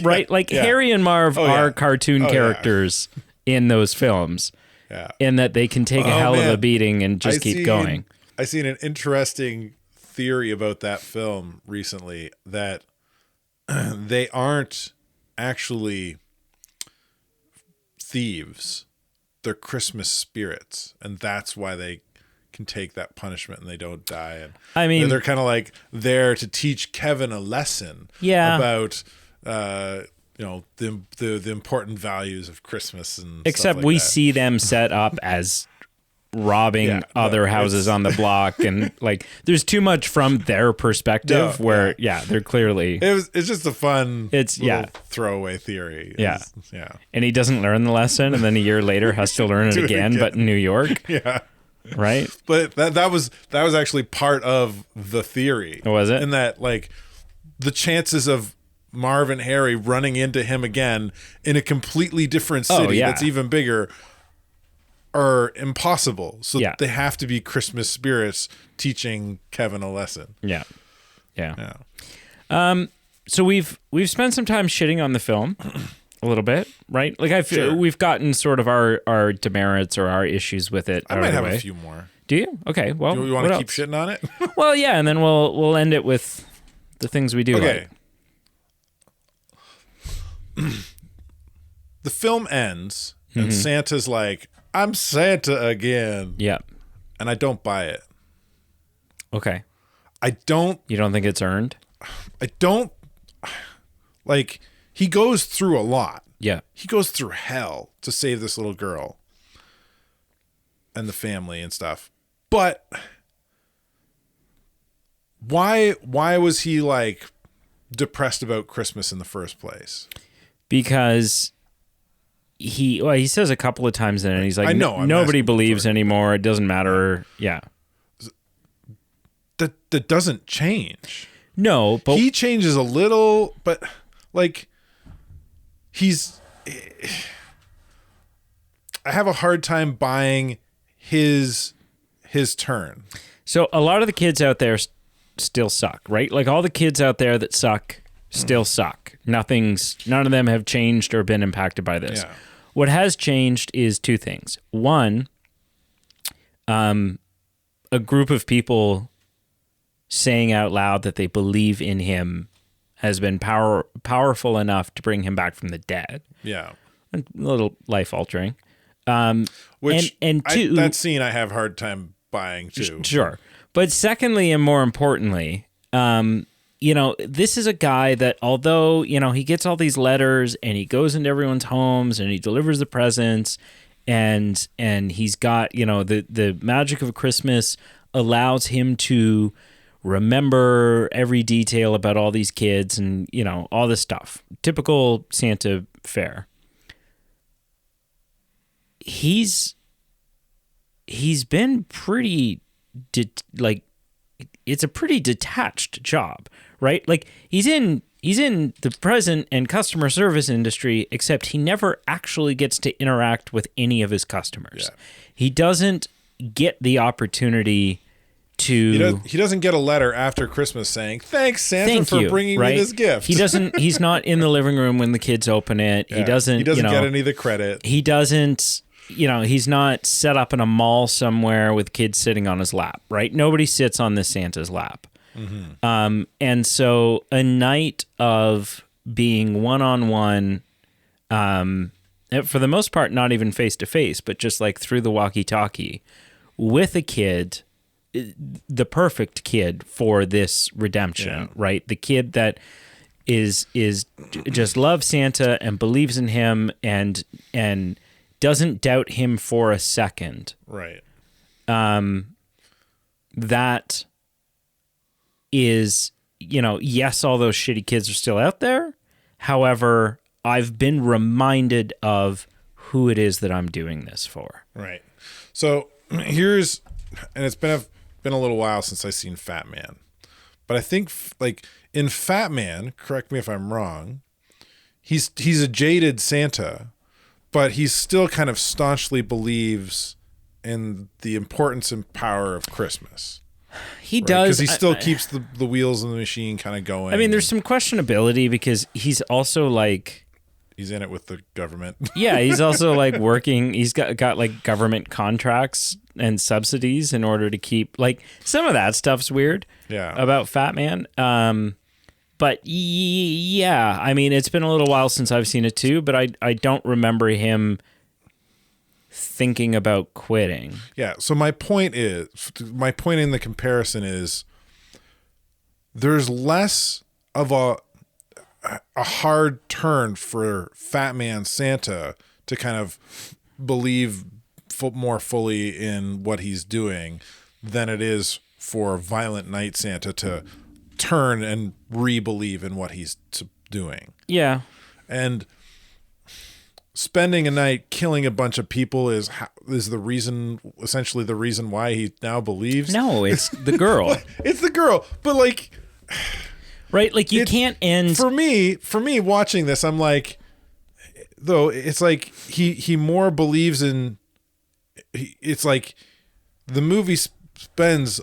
Speaker 1: Right? Like Harry and Marv are cartoon characters in those films.
Speaker 2: Yeah.
Speaker 1: In that they can take a hell of a beating and just keep going.
Speaker 2: I seen an interesting theory about that film recently that they aren't actually thieves. They're Christmas spirits, and that's why they can take that punishment and they don't die. And
Speaker 1: I mean,
Speaker 2: they're kind of like there to teach Kevin a lesson about the important values of Christmas and
Speaker 1: except
Speaker 2: stuff like
Speaker 1: we
Speaker 2: that.
Speaker 1: see them set up as robbing other houses on the block, and like there's too much from their perspective where they're clearly
Speaker 2: it's just a fun throwaway theory.
Speaker 1: Yeah. And he doesn't learn the lesson, and then a year later has to learn it again, but in New York.
Speaker 2: Yeah.
Speaker 1: Right?
Speaker 2: But that was actually part of the theory.
Speaker 1: Was it?
Speaker 2: In that, like, the chances of Marv and Harry running into him again in a completely different city that's even bigger are impossible. So they have to be Christmas spirits teaching Kevin a lesson.
Speaker 1: Yeah. So we've spent some time shitting on the film a little bit, right? Like I feel we've gotten sort of our demerits or our issues with it.
Speaker 2: I might have a few more.
Speaker 1: Do you? Okay. Well,
Speaker 2: you want to keep shitting on it?
Speaker 1: Well, yeah, and then we'll end it with the things we do.
Speaker 2: Okay. The film ends and Santa's like, "I'm Santa again."
Speaker 1: Yeah.
Speaker 2: And I don't buy it.
Speaker 1: Okay.
Speaker 2: You
Speaker 1: don't think it's earned?
Speaker 2: I don't like. He goes through a lot.
Speaker 1: Yeah.
Speaker 2: He goes through hell to save this little girl and the family and stuff. But why was he like depressed about Christmas in the first place?
Speaker 1: Because he says a couple of times in it, he's like,
Speaker 2: I know,
Speaker 1: nobody believes anymore. It doesn't matter. Yeah.
Speaker 2: That doesn't change.
Speaker 1: No, but
Speaker 2: he changes a little, but like I have a hard time buying his turn.
Speaker 1: So a lot of the kids out there still suck, right? Like all the kids out there that suck still suck. None of them have changed or been impacted by this.
Speaker 2: Yeah.
Speaker 1: What has changed is two things. One, a group of people saying out loud that they believe in him has been powerful enough to bring him back from the dead.
Speaker 2: Yeah.
Speaker 1: A little life altering.
Speaker 2: Which
Speaker 1: and two,
Speaker 2: that scene I have a hard time buying too.
Speaker 1: Sure. But secondly, and more importantly, this is a guy that although, he gets all these letters and he goes into everyone's homes and he delivers the presents and he's got, the magic of Christmas allows him to remember every detail about all these kids and, all this stuff. Typical Santa fare. He's been pretty it's a pretty detached job, right? Like he's in the present and customer service industry, except he never actually gets to interact with any of his customers. Yeah. He doesn't get the opportunity to...
Speaker 2: He doesn't get a letter after Christmas saying, "Thanks, Santa, for bringing me this gift."
Speaker 1: He's not in the living room when the kids open it. Yeah. He doesn't
Speaker 2: get any of the credit.
Speaker 1: He doesn't... he's not set up in a mall somewhere with kids sitting on his lap, right? Nobody sits on this Santa's lap. Mm-hmm. And so a night of being one-on-one, for the most part, not even face-to-face, but just like through the walkie-talkie with a kid, the perfect kid for this redemption, right? The kid that is just loves Santa and believes in him and doesn't doubt him for a second.
Speaker 2: Right.
Speaker 1: That is, yes, all those shitty kids are still out there. However, I've been reminded of who it is that I'm doing this for.
Speaker 2: Right. So and it's been a little while since I've seen Fat Man, but I think like in Fat Man, correct me if I'm wrong, he's a jaded Santa, but he still kind of staunchly believes in the importance and power of Christmas.
Speaker 1: He does.
Speaker 2: Because he still keeps the wheels of the machine kind of going.
Speaker 1: I mean, there's some questionability because he's also like...
Speaker 2: He's in it with the government.
Speaker 1: Yeah, he's also like working. He's got like government contracts and subsidies in order to keep... Like, some of that stuff's weird about Fat Man. But yeah, I mean, it's been a little while since I've seen it too, but I don't remember him thinking about quitting.
Speaker 2: Yeah, so my point in the comparison is there's less of a hard turn for Fat Man Santa to kind of believe more fully in what he's doing than it is for Violent Night Santa to turn and re-believe in what he's doing.
Speaker 1: Yeah.
Speaker 2: And spending a night killing a bunch of people is the reason, essentially the reason why he now believes.
Speaker 1: No, it's the girl.
Speaker 2: It's the girl. But like,
Speaker 1: right? Like you can't end.
Speaker 2: For me watching this, I'm like, though it's like he more believes in. It's like the movie spends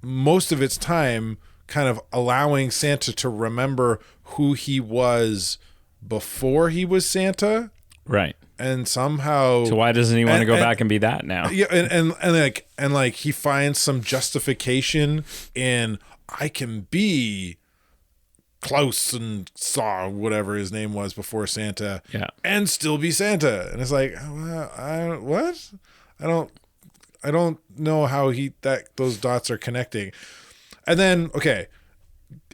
Speaker 2: most of its time kind of allowing Santa to remember who he was before he was Santa.
Speaker 1: Right.
Speaker 2: And somehow...
Speaker 1: So why doesn't he want to go back and be that now?
Speaker 2: Yeah, and like he finds some justification in, I can be Klaus and Saw, whatever his name was before Santa, and still be Santa. And it's like, what? I don't know how those dots are connecting. And then,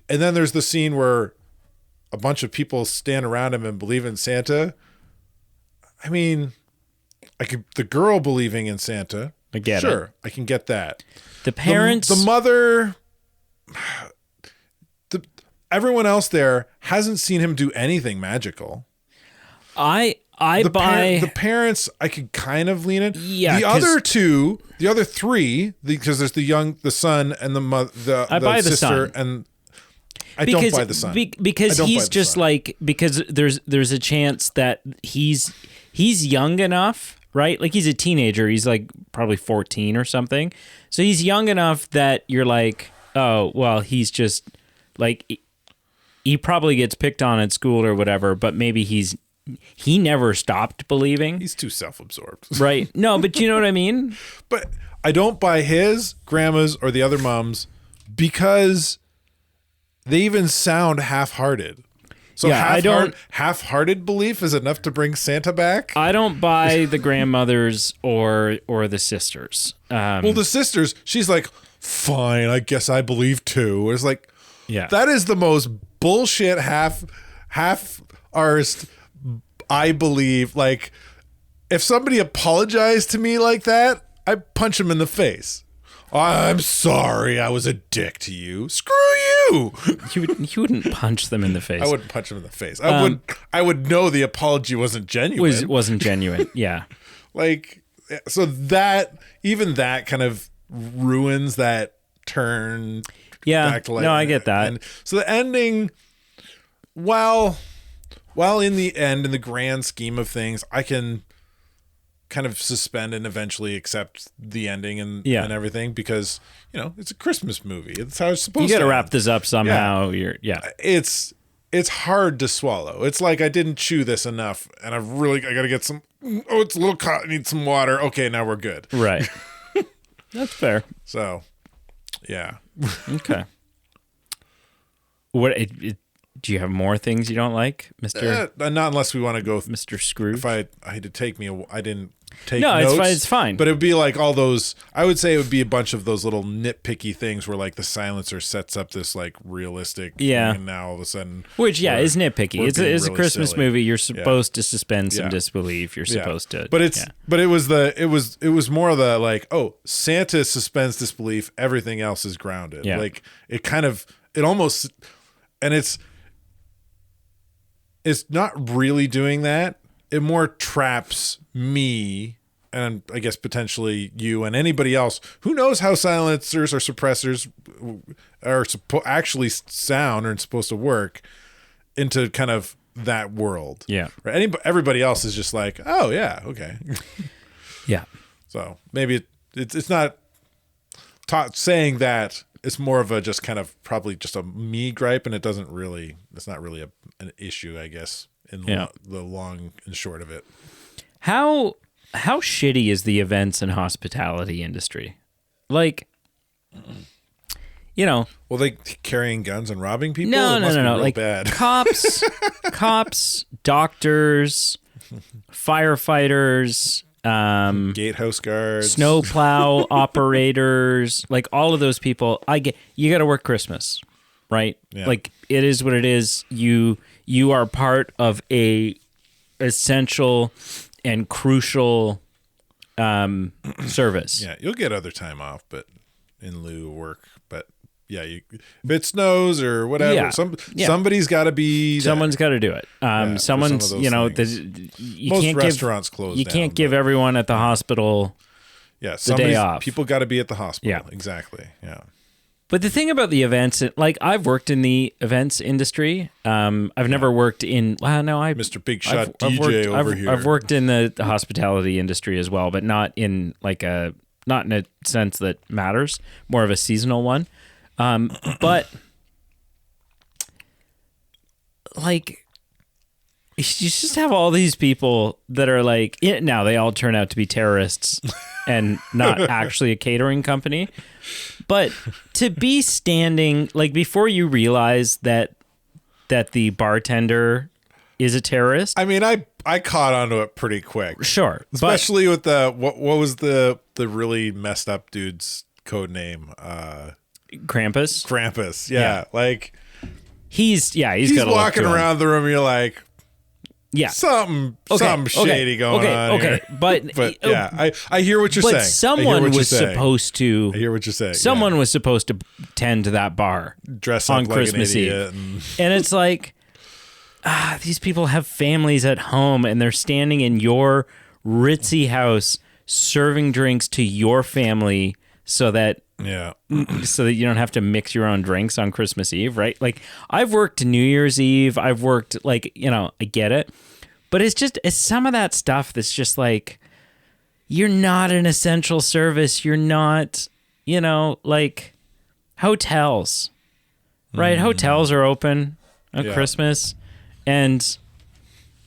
Speaker 2: there's the scene where a bunch of people stand around him and believe in Santa. I mean, the girl believing in Santa.
Speaker 1: I get it.
Speaker 2: Sure, I can get that.
Speaker 1: The parents.
Speaker 2: The mother. Everyone else there hasn't seen him do anything magical.
Speaker 1: I buy
Speaker 2: the parents. I could kind of lean in.
Speaker 1: Yeah.
Speaker 2: The other three, because there's the son and the mother, the sister, and I don't buy the son
Speaker 1: because he's just like, because there's a chance that he's young enough, right? Like he's a teenager. He's like probably 14 or something. So he's young enough that you're like, oh well, he's just like, he probably gets picked on at school or whatever, but maybe he never stopped believing.
Speaker 2: He's too self-absorbed.
Speaker 1: Right. No, but you know what I mean?
Speaker 2: But I don't buy his, grandma's, or the other moms because they even sound half-hearted. So half-hearted belief is enough to bring Santa back?
Speaker 1: I don't buy the grandmothers or the sisters.
Speaker 2: Well, the sisters, she's like, fine, I guess I believe too. It's like, that is the most bullshit half-arsed I believe. Like, if somebody apologized to me like that, I'd punch him in the face. I'm sorry, I was a dick to you. Screw you.
Speaker 1: You wouldn't punch them in the face.
Speaker 2: I wouldn't punch them in the face. I would know the apology wasn't genuine.
Speaker 1: Wasn't genuine. Yeah.
Speaker 2: Like, so that kind of ruins that turn.
Speaker 1: Yeah.
Speaker 2: Back to life.
Speaker 1: No, I get that.
Speaker 2: And so the ending, while in the end, in the grand scheme of things, I can kind of suspend and eventually accept the ending and everything because, it's a Christmas movie. It's how it's supposed to.
Speaker 1: You got to wrap this up somehow.
Speaker 2: It's hard to swallow. It's like I didn't chew this enough and I got to get some, it's a little caught, I need some water. Okay, now we're good.
Speaker 1: Right. That's fair.
Speaker 2: So, yeah.
Speaker 1: Okay. What do you have more things you don't like, Mr.?
Speaker 2: Not unless we want to go with
Speaker 1: Mr. Scrooge.
Speaker 2: If I had to take I didn't take notes.
Speaker 1: No, it's fine.
Speaker 2: But it would be like all those, I would say it would be a bunch of those little nitpicky things where like the silencer sets up this like realistic thing, and now all of a sudden.
Speaker 1: Which, is nitpicky. It's
Speaker 2: really
Speaker 1: a Christmas
Speaker 2: silly.
Speaker 1: movie. You're supposed to suspend some disbelief. You're supposed to.
Speaker 2: But it was more of the like, oh, Santa suspends disbelief. Everything else is grounded.
Speaker 1: Yeah.
Speaker 2: Like it almost, and it's not really doing that. It more traps me and I guess potentially you and anybody else who knows how silencers or suppressors are actually sound or supposed to work into kind of that world.
Speaker 1: Yeah.
Speaker 2: Right? Everybody else is just like, oh, yeah, okay.
Speaker 1: Yeah.
Speaker 2: So maybe it's not saying that it's more of a just kind of probably just a me gripe, and it's not really an issue, I guess, in the long and short of it.
Speaker 1: How shitty is the events and hospitality industry? Like, well,
Speaker 2: they carrying guns and robbing people.
Speaker 1: No. Like
Speaker 2: bad.
Speaker 1: cops, doctors, firefighters,
Speaker 2: gatehouse guards,
Speaker 1: snowplow operators, like all of those people. You got to work Christmas, right?
Speaker 2: Yeah.
Speaker 1: Like it is what it is. You are part of a essential and crucial service.
Speaker 2: Yeah, you'll get other time off, but in lieu of work. But yeah, if it snows or whatever, somebody's got to be.
Speaker 1: Someone's got to do it. Someone's,
Speaker 2: most restaurants close.
Speaker 1: You can't give everyone at the hospital.
Speaker 2: Yeah,
Speaker 1: the day off.
Speaker 2: People got to be at the hospital.
Speaker 1: Yeah,
Speaker 2: exactly. Yeah.
Speaker 1: But the thing about the events, like I've worked in the events industry. I've never worked in. Well, no,
Speaker 2: Mr. Big Shot DJ over here.
Speaker 1: I've worked in the hospitality industry as well, but not in a sense that matters. More of a seasonal one. But like, you just have all these people that are like, now they all turn out to be terrorists and not actually a catering company. But to be standing, like, before you realize that the bartender is a terrorist.
Speaker 2: I mean, I caught onto it pretty quick.
Speaker 1: Sure.
Speaker 2: Especially with what was the really messed up dude's code name?
Speaker 1: Krampus.
Speaker 2: Yeah. Like
Speaker 1: he's got
Speaker 2: walking around the room, you're like,
Speaker 1: yeah,
Speaker 2: something shady going on.
Speaker 1: Okay.
Speaker 2: But yeah, I hear what you're saying.
Speaker 1: But someone was supposed to.
Speaker 2: I hear what you're saying.
Speaker 1: Someone was supposed to tend to that bar,
Speaker 2: dress up
Speaker 1: on
Speaker 2: like
Speaker 1: Christmas
Speaker 2: an
Speaker 1: Eve,
Speaker 2: idiot
Speaker 1: and it's like, these people have families at home, and they're standing in your ritzy house serving drinks to your family, so that you don't have to mix your own drinks on Christmas Eve, right? Like, I've worked New Year's Eve. I've worked, I get it. But it's some of that stuff that's just like, you're not an essential service. You're not, like hotels, right? Hotels are open on Christmas, and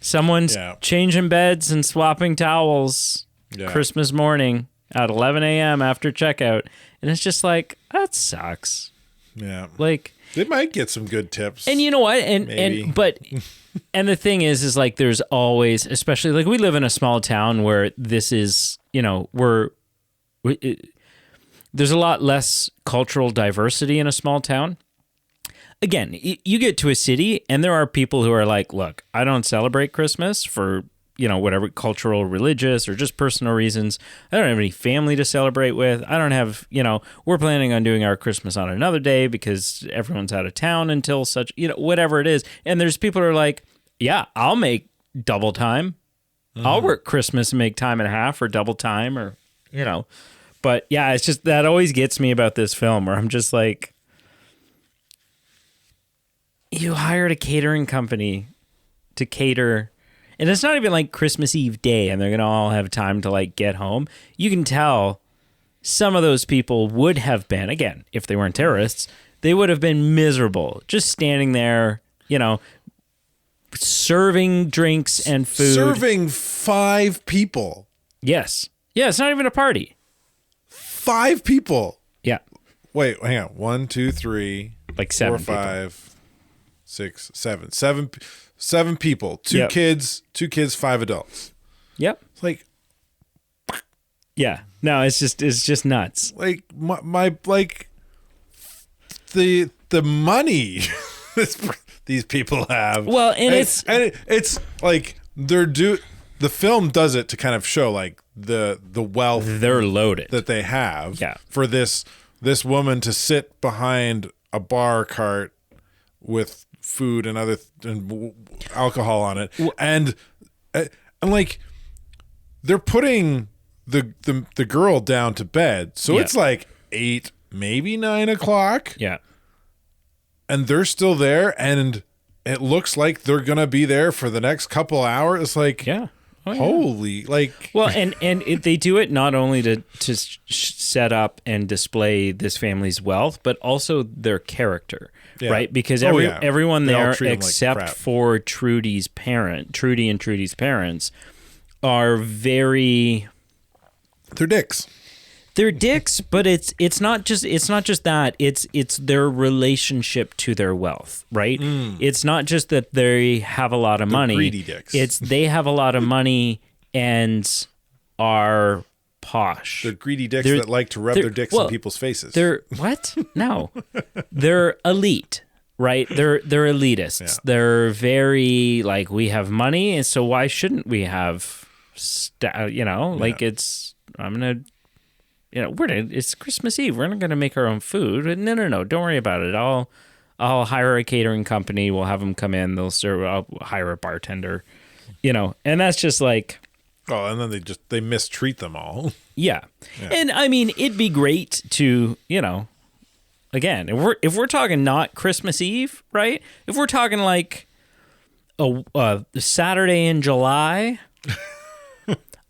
Speaker 1: someone's changing beds and swapping towels Christmas morning at 11 a.m. after checkout. And it's just like, that sucks.
Speaker 2: Yeah.
Speaker 1: Like,
Speaker 2: they might get some good tips.
Speaker 1: And you know what? And the thing is like, there's always, especially like, we live in a small town where this is, there's a lot less cultural diversity in a small town. Again, you get to a city and there are people who are like, look, I don't celebrate Christmas for, whatever cultural, religious, or just personal reasons. I don't have any family to celebrate with. I don't have, we're planning on doing our Christmas on another day because everyone's out of town until such, whatever it is. And there's people who are like, yeah, I'll make double time. I'll work Christmas and make time and a half or double time, or, But yeah, it's just, that always gets me about this film, where I'm just like, you hired a catering company to cater. And it's not even like Christmas Eve day and they're going to all have time to like get home. You can tell some of those people would have been, again, if they weren't terrorists, they would have been miserable just standing there, serving drinks and food.
Speaker 2: Serving 5 people.
Speaker 1: Yes. Yeah, it's not even a party.
Speaker 2: 5 people.
Speaker 1: Yeah.
Speaker 2: Wait, hang on. 1, 2, 3,
Speaker 1: like 7
Speaker 2: 4, 5, 6, 7. 7 people. 2 kids, 5 adults.
Speaker 1: Yep.
Speaker 2: It's like,
Speaker 1: yeah. No, it's just nuts.
Speaker 2: Like my the money these people have.
Speaker 1: Well, and
Speaker 2: it's like the film does it to kind of show like the wealth
Speaker 1: they're loaded
Speaker 2: that they have.
Speaker 1: Yeah.
Speaker 2: For this woman to sit behind a bar cart with food and and alcohol on it, and like they're putting the girl down to bed, so it's like 8, maybe 9 o'clock.
Speaker 1: Yeah,
Speaker 2: and they're still there, and it looks like they're gonna be there for the next couple hours. It's like,
Speaker 1: Oh, yeah.
Speaker 2: Holy, like,
Speaker 1: Well, they do it not only to set up and display this family's wealth, but also their character, right? Because everyone
Speaker 2: They all
Speaker 1: there,
Speaker 2: treat 'em like
Speaker 1: except
Speaker 2: crap.
Speaker 1: for Trudy and Trudy's parents, are very.
Speaker 2: they're dicks.
Speaker 1: They're dicks, but it's not just that. It's their relationship to their wealth, right? It's not just that they have a lot of money.
Speaker 2: Greedy dicks.
Speaker 1: It's they have a lot of money and are posh.
Speaker 2: They're greedy dicks that like to rub their dicks in people's faces.
Speaker 1: They're what? No, they're elite, right? They're elitists.
Speaker 2: Yeah.
Speaker 1: They're very like, we have money, and so why shouldn't we have? Like it's I'm gonna. It's Christmas Eve. We're not going to make our own food. No. Don't worry about it. I'll hire a catering company. We'll have them come in. They'll serve. I'll hire a bartender. And that's just like.
Speaker 2: Oh, and then they mistreat them all.
Speaker 1: Yeah. And I mean, it'd be great to, again, if we're talking not Christmas Eve, right? If we're talking like a Saturday in July.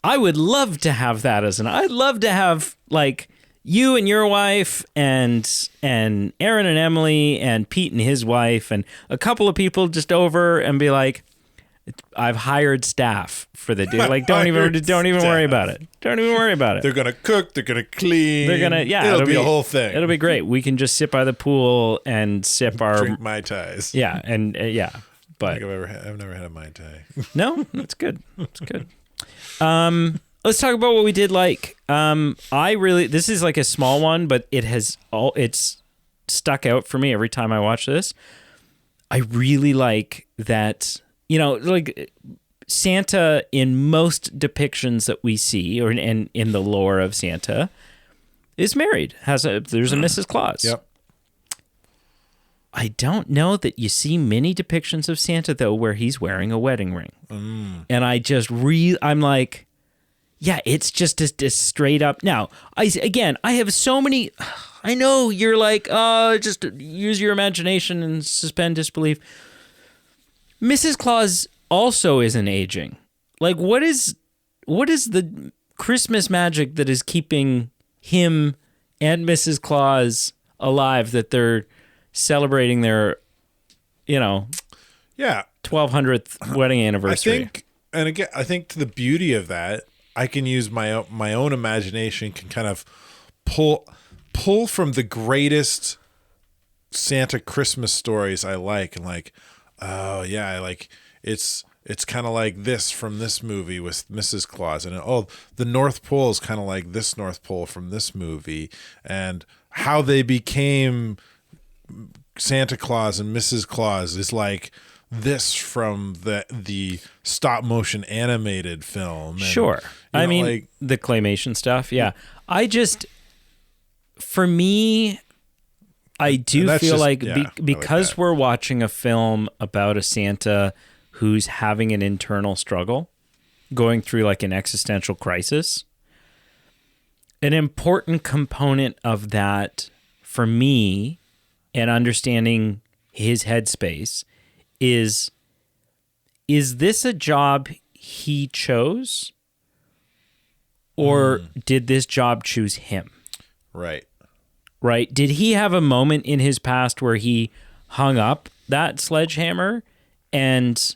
Speaker 1: I would love to have that I'd love to have like you and your wife and Aaron and Emily and Pete and his wife and a couple of people just over and be like, I've hired staff for the day. Like, don't even worry about it. Don't even worry about it.
Speaker 2: They're gonna cook. They're gonna clean.
Speaker 1: They're gonna
Speaker 2: It'll be a whole thing.
Speaker 1: It'll be great. We can just sit by the pool and sip our
Speaker 2: drink Mai Tais.
Speaker 1: Yeah, and but
Speaker 2: I've never had a Mai Tai.
Speaker 1: No, that's good. It's good. Let's talk about what we did like. This is like a small one, but it's stuck out for me every time I watch this. I really like that, like Santa in most depictions that we see or in the lore of Santa is married. There's a Mrs. Claus.
Speaker 2: Yep.
Speaker 1: I don't know that you see many depictions of Santa though where he's wearing a wedding ring. And I'm like, yeah, it's just a straight up. Now, I have so many. I know you're like, just use your imagination and suspend disbelief. Mrs. Claus also isn't aging. Like, what is the Christmas magic that is keeping him and Mrs. Claus alive? That they're celebrating their, 1200th wedding anniversary.
Speaker 2: I think to the beauty of that, I can use my own imagination can kind of pull from the greatest Santa Christmas stories I like and like, oh yeah, I like it's kind of like this from this movie with Mrs. Claus, and the North Pole is kind of like this North Pole from this movie, and how they became Santa Claus and Mrs. Claus is like this from the stop motion animated film. And,
Speaker 1: sure. Like, the claymation stuff. Yeah. For me, I do feel like because like we're watching a film about a Santa who's having an internal struggle, going through like an existential crisis, an important component of that for me and understanding his headspace is this a job he chose, or did this job choose him?
Speaker 2: Right.
Speaker 1: Did he have a moment in his past where he hung up that sledgehammer and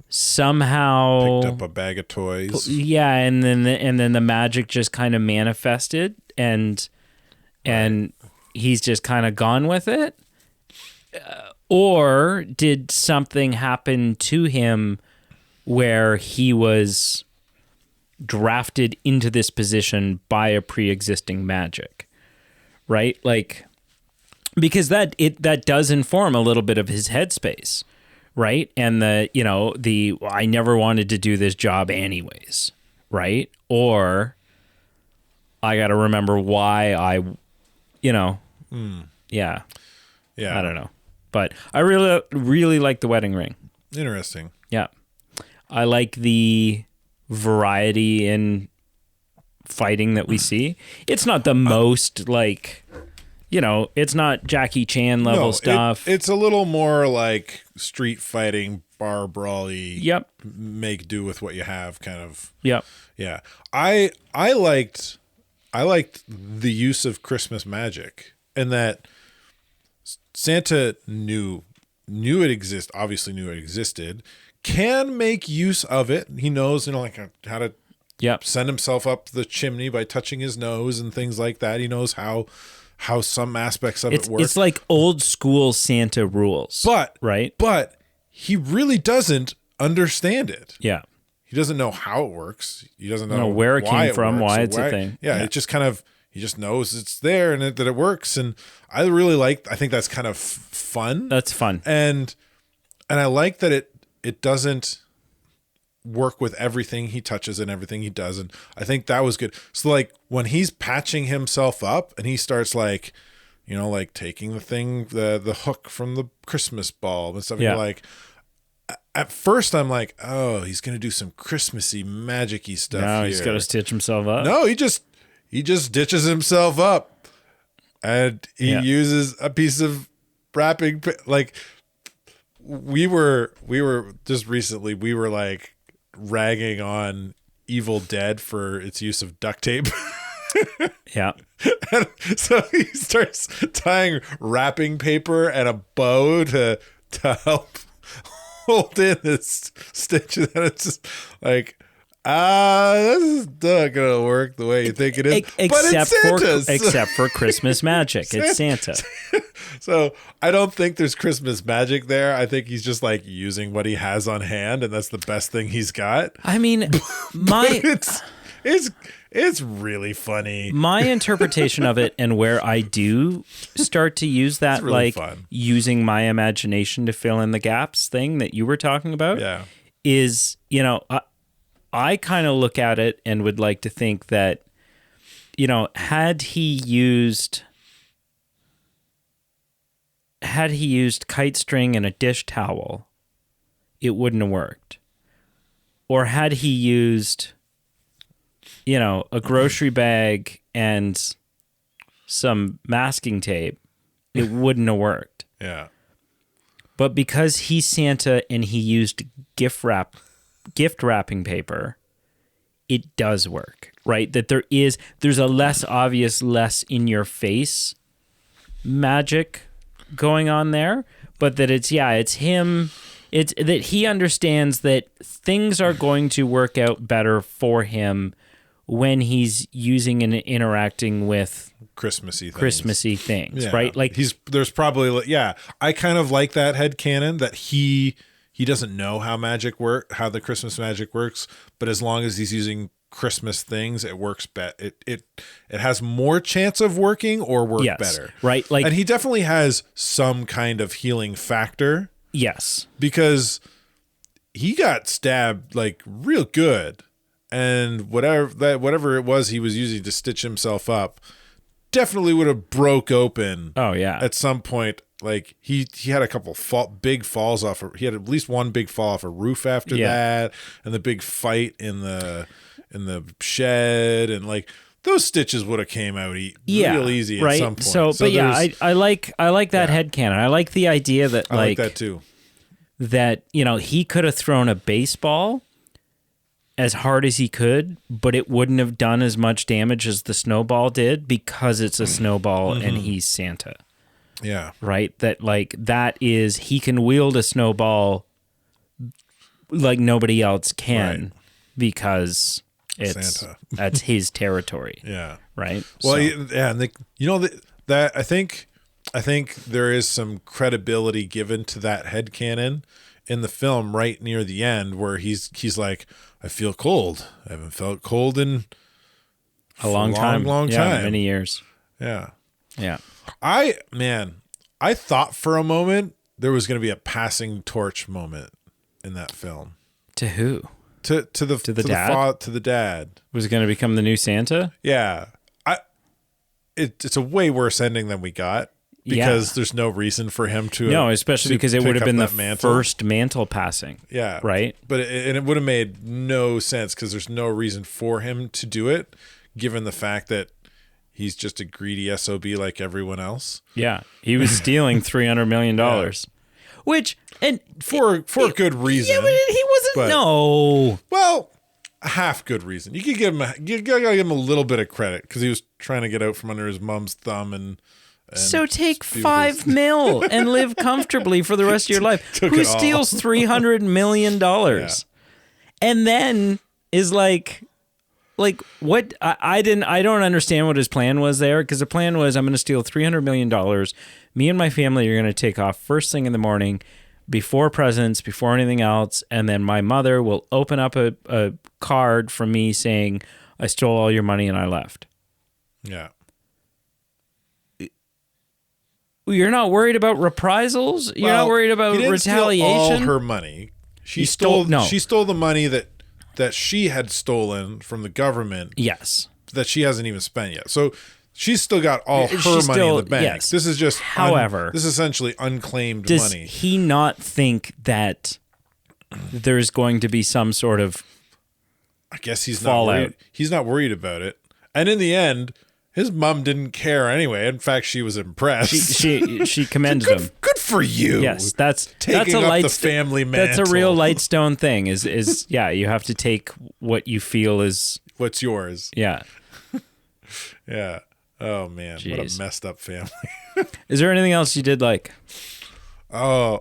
Speaker 1: somehow
Speaker 2: picked up a bag of toys?
Speaker 1: Yeah, and then the magic just kind of manifested and he's just kind of gone with it? Or did something happen to him where he was drafted into this position by a pre-existing magic, right? Like, because that does inform a little bit of his headspace, right? And I never wanted to do this job anyways, right? Or I got to remember why yeah. I don't know. But I really, really like the wedding ring.
Speaker 2: Interesting.
Speaker 1: Yeah. I like the variety in fighting that we see. It's not the most like, it's not Jackie Chan level stuff.
Speaker 2: It's a little more like street fighting bar brawly.
Speaker 1: Yep.
Speaker 2: Make do with what you have kind of.
Speaker 1: Yep.
Speaker 2: Yeah. I liked the use of Christmas magic, and that Santa knew it existed, can make use of it. He knows, like how to send himself up the chimney by touching his nose and things like that. He knows how some aspects of it work.
Speaker 1: It's like old school Santa rules. But he really doesn't understand it. Yeah.
Speaker 2: He doesn't know how it works. He doesn't know
Speaker 1: where it came from, why it's a thing.
Speaker 2: Yeah, it just kind of, he just knows it's there and that it works. And I think that's kind of fun.
Speaker 1: That's fun.
Speaker 2: And I like that it doesn't work with everything he touches and everything he does. And I think that was good. So like when he's patching himself up and he starts like, like taking the hook from the Christmas bulb and stuff.
Speaker 1: Yeah.
Speaker 2: And you're like, at first I'm like, oh, he's going to do some Christmassy magic-y stuff. No,
Speaker 1: he's got to stitch himself up.
Speaker 2: No, he just stitches himself up, and he uses a piece of wrapping. Like we were just recently, we were like ragging on Evil Dead for its use of duct tape.
Speaker 1: Yeah.
Speaker 2: And so he starts tying wrapping paper and a bow to help hold in his stitches, and it's just like, this is not gonna work the way you think it is.
Speaker 1: Except for Christmas magic. It's Santa.
Speaker 2: So I don't think there's Christmas magic there. I think he's just like using what he has on hand, and that's the best thing he's got.
Speaker 1: I mean,
Speaker 2: it's really funny.
Speaker 1: My interpretation of it, and where I do start to use that, really like fun. Using my imagination to fill in the gaps thing that you were talking about, is, I kind of look at it and would like to think that, had he used kite string and a dish towel, it wouldn't have worked. Or had he used, a grocery bag and some masking tape, it wouldn't have worked.
Speaker 2: Yeah.
Speaker 1: But because he's Santa and he used gift wrapping paper, it does work, right? That there's a less obvious, less in your face magic going on there, but that it's him. It's that he understands that things are going to work out better for him when he's using and interacting with
Speaker 2: Christmassy
Speaker 1: things, right? Like
Speaker 2: there's probably, I kind of like that headcanon that he doesn't know how the Christmas magic works, but as long as he's using Christmas things, it works better. It has more chance of working or work better,
Speaker 1: right? Like,
Speaker 2: and he definitely has some kind of healing factor.
Speaker 1: Yes,
Speaker 2: because he got stabbed like real good. And whatever it was he was using to stitch himself up definitely would have broke open.
Speaker 1: Oh yeah.
Speaker 2: At some point, like he had a couple big falls off. He had at least one big fall off a roof after that, and the big fight in the shed, and like those stitches would have came out real easy at some point.
Speaker 1: So but yeah, I like that headcanon. I like the idea that
Speaker 2: I like that too.
Speaker 1: That he could have thrown a baseball as hard as he could, but it wouldn't have done as much damage as the snowball did because it's a snowball and he's Santa.
Speaker 2: Yeah.
Speaker 1: Right? That is, he can wield a snowball like nobody else can because it's Santa. That's his territory.
Speaker 2: Yeah.
Speaker 1: Right?
Speaker 2: Well, and that I think there is some credibility given to that headcanon in the film right near the end where he's like, I feel cold. I haven't felt cold in
Speaker 1: a long time. Many years.
Speaker 2: Yeah.
Speaker 1: Yeah.
Speaker 2: I thought for a moment there was going to be a passing torch moment in that film.
Speaker 1: To who?
Speaker 2: To the dad.
Speaker 1: Was it going to become the new Santa?
Speaker 2: Yeah. It's a way worse ending than we got. Because there's no reason for him to.
Speaker 1: No, especially because it would have been the first mantle passing.
Speaker 2: Yeah.
Speaker 1: Right?
Speaker 2: But it would have made no sense because there's no reason for him to do it, given the fact that he's just a greedy SOB like everyone else.
Speaker 1: Yeah. He was stealing $300 million. Which, and
Speaker 2: for a good reason.
Speaker 1: yeah, but he wasn't. No.
Speaker 2: Well, a half good reason. You could you gotta give him a little bit of credit because he was trying to get out from under his mom's thumb and
Speaker 1: So take $5 million and live comfortably for the rest of your life. Who steals $300 million? Yeah. And then is like what? I don't understand what his plan was there, because the plan was, I'm going to steal $300 million. Me and my family are going to take off first thing in the morning, before presents, before anything else, and then my mother will open up a card from me saying, I stole all your money and I left.
Speaker 2: Yeah.
Speaker 1: You're not worried about reprisals? You're not worried about retaliation?
Speaker 2: All her money. She stole the money that she had stolen from the government.
Speaker 1: Yes.
Speaker 2: That she hasn't even spent yet. So she's still got all her money in the bank.
Speaker 1: Yes.
Speaker 2: This is just
Speaker 1: however,
Speaker 2: this is essentially unclaimed
Speaker 1: does
Speaker 2: money.
Speaker 1: He not think that there's going to be some sort of
Speaker 2: I guess he's
Speaker 1: fallout.
Speaker 2: not worried. He's not worried about it. And in the end, his mom didn't care anyway. In fact, she was impressed.
Speaker 1: She commended him.
Speaker 2: Good for you.
Speaker 1: Yes, that's
Speaker 2: taking
Speaker 1: a
Speaker 2: up the family mantle.
Speaker 1: That's a real Lightstone thing. Is yeah, you have to take what you feel is
Speaker 2: what's yours.
Speaker 1: Yeah.
Speaker 2: Yeah. Oh man,
Speaker 1: Jeez.
Speaker 2: What a messed up family.
Speaker 1: Is there anything else you did like?
Speaker 2: The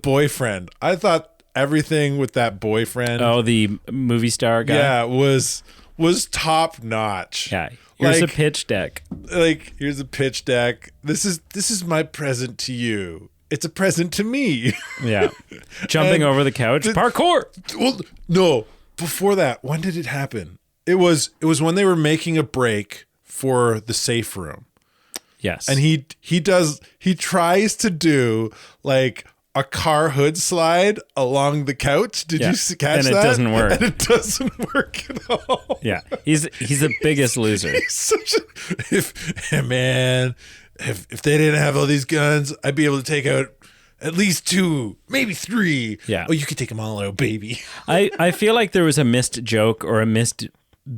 Speaker 2: boyfriend. I thought everything with that boyfriend.
Speaker 1: Oh, the movie star guy.
Speaker 2: Yeah, was top notch.
Speaker 1: Yeah. Here's a pitch deck.
Speaker 2: Here's a pitch deck. This is my present to you. It's a present to me.
Speaker 1: Yeah. Jumping over the couch. Parkour.
Speaker 2: Well, no. Before that, when did it happen? It was when they were making a break for the safe room.
Speaker 1: Yes.
Speaker 2: And he tries to do like a car hood slide along the couch. Did you catch that?
Speaker 1: And it doesn't work.
Speaker 2: And it doesn't work at all.
Speaker 1: Yeah. He's the biggest loser.
Speaker 2: He's such if they didn't have all these guns, I'd be able to take out at least 2, maybe 3.
Speaker 1: Yeah.
Speaker 2: Oh, you could take them all out, baby.
Speaker 1: I feel like there was a missed joke or a missed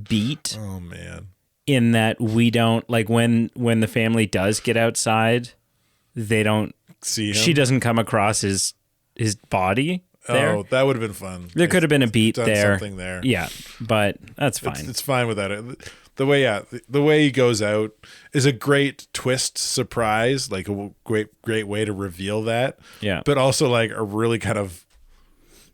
Speaker 1: beat.
Speaker 2: Oh man.
Speaker 1: In that we don't, like, when the family does get outside, they don't
Speaker 2: see him.
Speaker 1: She doesn't come across his body there.
Speaker 2: Oh, that would have been fun.
Speaker 1: There could have been a beat there.
Speaker 2: Something there.
Speaker 1: Yeah, but that's fine.
Speaker 2: It's fine without it. The way he goes out is a great twist surprise, like a great way to reveal that.
Speaker 1: Yeah.
Speaker 2: But also like a really kind of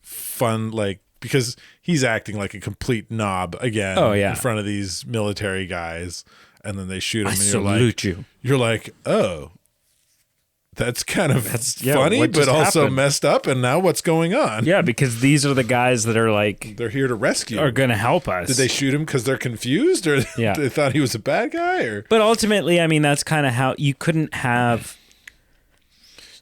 Speaker 2: fun, like, because he's acting like a complete knob again.
Speaker 1: Oh, yeah.
Speaker 2: In front of these military guys, and then they shoot him.
Speaker 1: I
Speaker 2: and
Speaker 1: salute you.
Speaker 2: You're like, oh, that's kind of
Speaker 1: yeah,
Speaker 2: funny, but also
Speaker 1: happened?
Speaker 2: messed up. And now what's going on?
Speaker 1: Yeah, because these are the guys that are like,
Speaker 2: they're here to rescue.
Speaker 1: Are going to help us.
Speaker 2: Did they shoot him because they're confused, or they thought he was a bad guy? Or
Speaker 1: but ultimately, I mean, that's kind of how you couldn't have.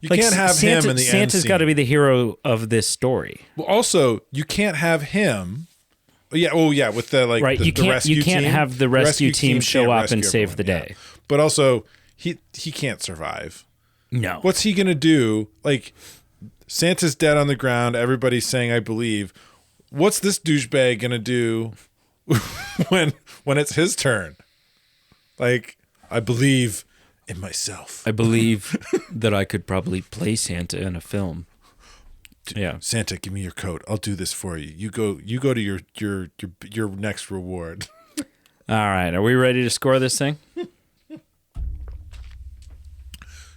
Speaker 2: You can't have him in the end
Speaker 1: Santa's got to be the hero of this story.
Speaker 2: Well, also, you can't have him. Yeah. Oh, yeah. With the
Speaker 1: right.
Speaker 2: You
Speaker 1: can't have the rescue team show up and save the day.
Speaker 2: Yeah. But also, he can't survive.
Speaker 1: No.
Speaker 2: What's he gonna do? Like, Santa's dead on the ground. Everybody's saying, "I believe." What's this douchebag gonna do when it's his turn? Like, I believe in myself.
Speaker 1: I believe that I could probably play Santa in a film. Yeah.
Speaker 2: Santa, give me your coat. I'll do this for you. You go to your next reward.
Speaker 1: All right. Are we ready to score this thing?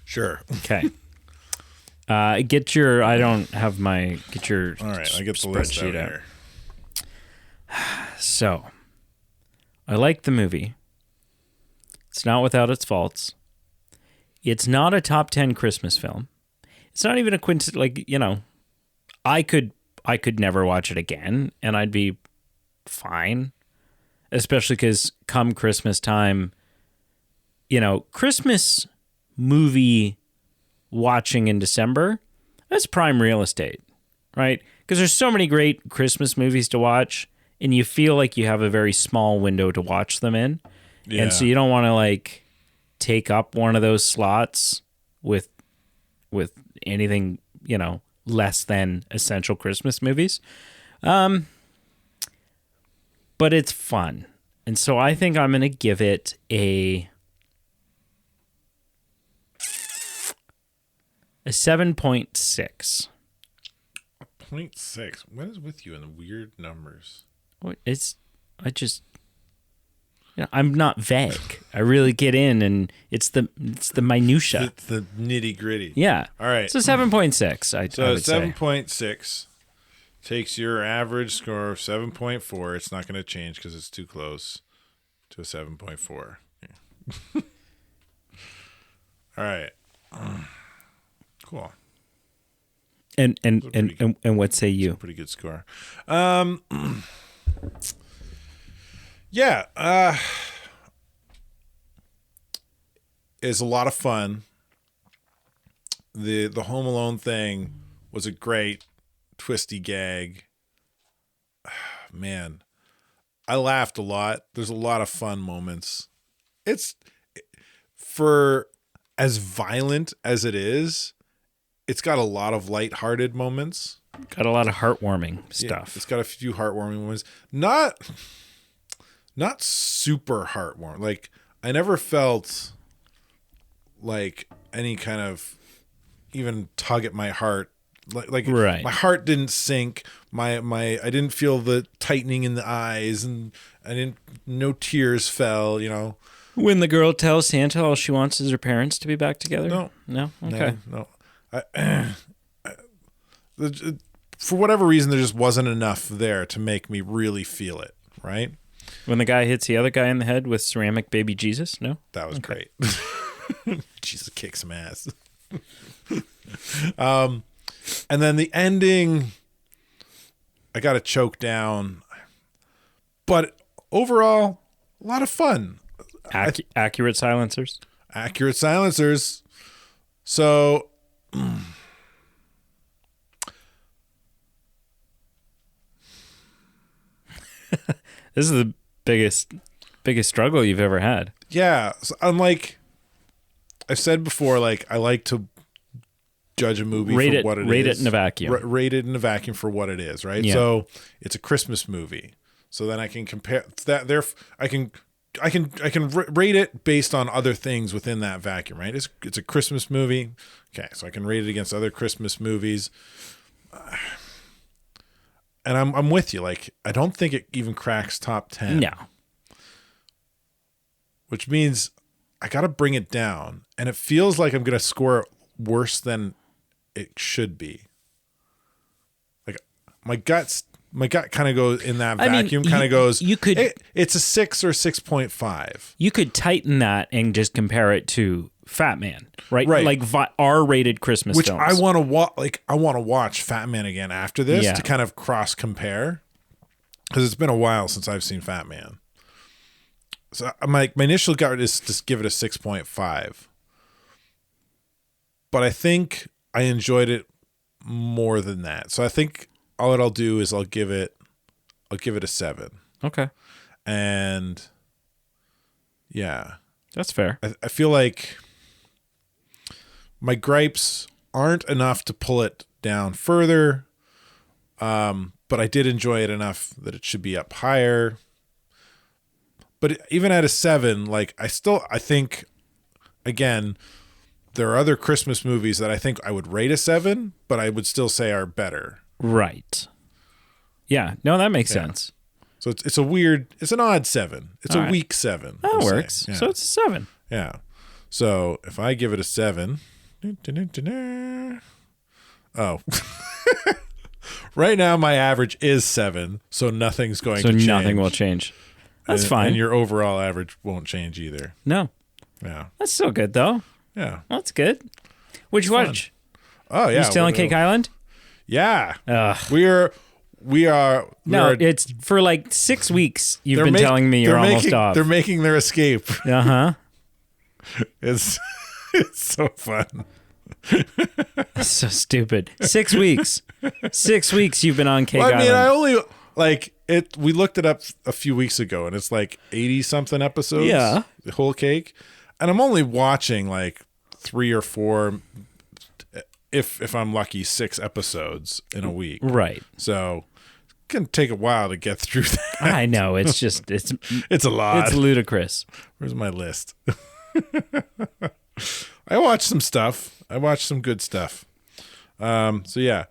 Speaker 2: Sure.
Speaker 1: Okay. Get your I don't have my get your
Speaker 2: all right, I get the list out here.
Speaker 1: So, I like the movie. It's not without its faults. It's not a top 10 Christmas film. It's not even a I could never watch it again and I'd be fine. Especially because come Christmas time, Christmas movie watching in December, that's prime real estate, right? Because there's so many great Christmas movies to watch and you feel like you have a very small window to watch them in. Yeah. And so you don't want to take up one of those slots with anything, less than essential Christmas movies. But it's fun. And so I think I'm going to give it a A 7.6.
Speaker 2: 0.6. What is with you and the weird numbers?
Speaker 1: I'm not vague. I really get in, and it's the minutia.
Speaker 2: It's the nitty gritty.
Speaker 1: Yeah.
Speaker 2: All right.
Speaker 1: So 7.6.
Speaker 2: So
Speaker 1: I would
Speaker 2: 7.6 takes your average score of 7.4. It's not going to change because it's too close to a 7.4. Yeah. All right. Cool.
Speaker 1: And what say you?
Speaker 2: Pretty good score. Yeah. It's a lot of fun. The Home Alone thing was a great twisty gag. Man, I laughed a lot. There's a lot of fun moments. It's for as violent as it is, it's got a lot of lighthearted moments.
Speaker 1: Got a lot of heartwarming stuff.
Speaker 2: Yeah, it's got a few heartwarming moments. Not super heartwarming. Like, I never felt like any kind of even tug at my heart. Like
Speaker 1: right.
Speaker 2: My heart didn't sink. I didn't feel the tightening in the eyes, and no tears fell, you know.
Speaker 1: When the girl tells Santa all she wants is her parents to be back together?
Speaker 2: No.
Speaker 1: Okay.
Speaker 2: No. For whatever reason, there just wasn't enough there to make me really feel it, right?
Speaker 1: When the guy hits the other guy in the head with ceramic baby Jesus? No?
Speaker 2: That was great. Jesus kicks some ass. And then the ending, I got to choke down. But overall, a lot of fun.
Speaker 1: Accurate silencers?
Speaker 2: Accurate silencers. So,
Speaker 1: this is the biggest struggle you've ever had.
Speaker 2: Yeah. So unlike I've said before, like, I like to judge a movie for what it is.
Speaker 1: Rate it in a vacuum.
Speaker 2: Rate it in a vacuum for what it is, right?
Speaker 1: Yeah.
Speaker 2: So it's a Christmas movie. So then I can compare that. I can rate it based on other things within that vacuum, right? It's a Christmas movie. Okay, so I can rate it against other Christmas movies. And I'm with you. Like, I don't think it even cracks top 10.
Speaker 1: No.
Speaker 2: Which means I got to bring it down. And it feels like I'm going to score it worse than it should be. Like, my gut kind of goes in that vacuum. It's a 6 or 6.5.
Speaker 1: You could tighten that and just compare it to Fat Man, right?
Speaker 2: Right.
Speaker 1: Like R-rated Christmas
Speaker 2: Which
Speaker 1: films.
Speaker 2: I want to watch. Like, I want to watch Fat Man again after this
Speaker 1: Yeah.
Speaker 2: to kind of cross compare, because it's been a while since I've seen Fat Man. So my initial gut is to give it a 6.5, but I think I enjoyed it more than that. So I think all that I'll do is I'll give it a 7.
Speaker 1: Okay.
Speaker 2: And yeah,
Speaker 1: That's fair.
Speaker 2: I feel like my gripes aren't enough to pull it down further. But I did enjoy it enough that it should be up higher. But even at a 7, like, I think, again, there are other Christmas movies that I think I would rate a 7, but I would still say are better.
Speaker 1: Right. Yeah. No, that makes sense.
Speaker 2: So it's an odd 7. It's
Speaker 1: All
Speaker 2: a
Speaker 1: right.
Speaker 2: weak 7.
Speaker 1: That
Speaker 2: we'll
Speaker 1: works.
Speaker 2: say. Yeah.
Speaker 1: So it's a 7.
Speaker 2: Yeah. So if I give it a 7, oh, right now my average is 7, so nothing's going to change.
Speaker 1: So nothing will change. That's fine.
Speaker 2: And your overall average won't change either.
Speaker 1: No.
Speaker 2: Yeah.
Speaker 1: That's still good, though.
Speaker 2: Yeah.
Speaker 1: That's good. What'd you watch?
Speaker 2: Oh yeah.
Speaker 1: You still on Cake Island?
Speaker 2: Yeah.
Speaker 1: Ugh.
Speaker 2: We are.
Speaker 1: It's for like 6 weeks. You've been telling me you're almost off.
Speaker 2: They're making their escape.
Speaker 1: Uh-huh.
Speaker 2: It's so fun.
Speaker 1: That's so stupid. 6 weeks. 6 weeks you've been on Cake Island.
Speaker 2: I only we looked it up a few weeks ago, and it's like 80 something episodes.
Speaker 1: Yeah.
Speaker 2: The whole cake. And I'm only watching like 3 or 4, if I'm lucky, 6 episodes in a week.
Speaker 1: Right.
Speaker 2: So it can take a while to get through that.
Speaker 1: I know. It's just, it's
Speaker 2: a lot.
Speaker 1: It's ludicrous.
Speaker 2: Where's my list? I watched some stuff. I watched some good stuff. So yeah,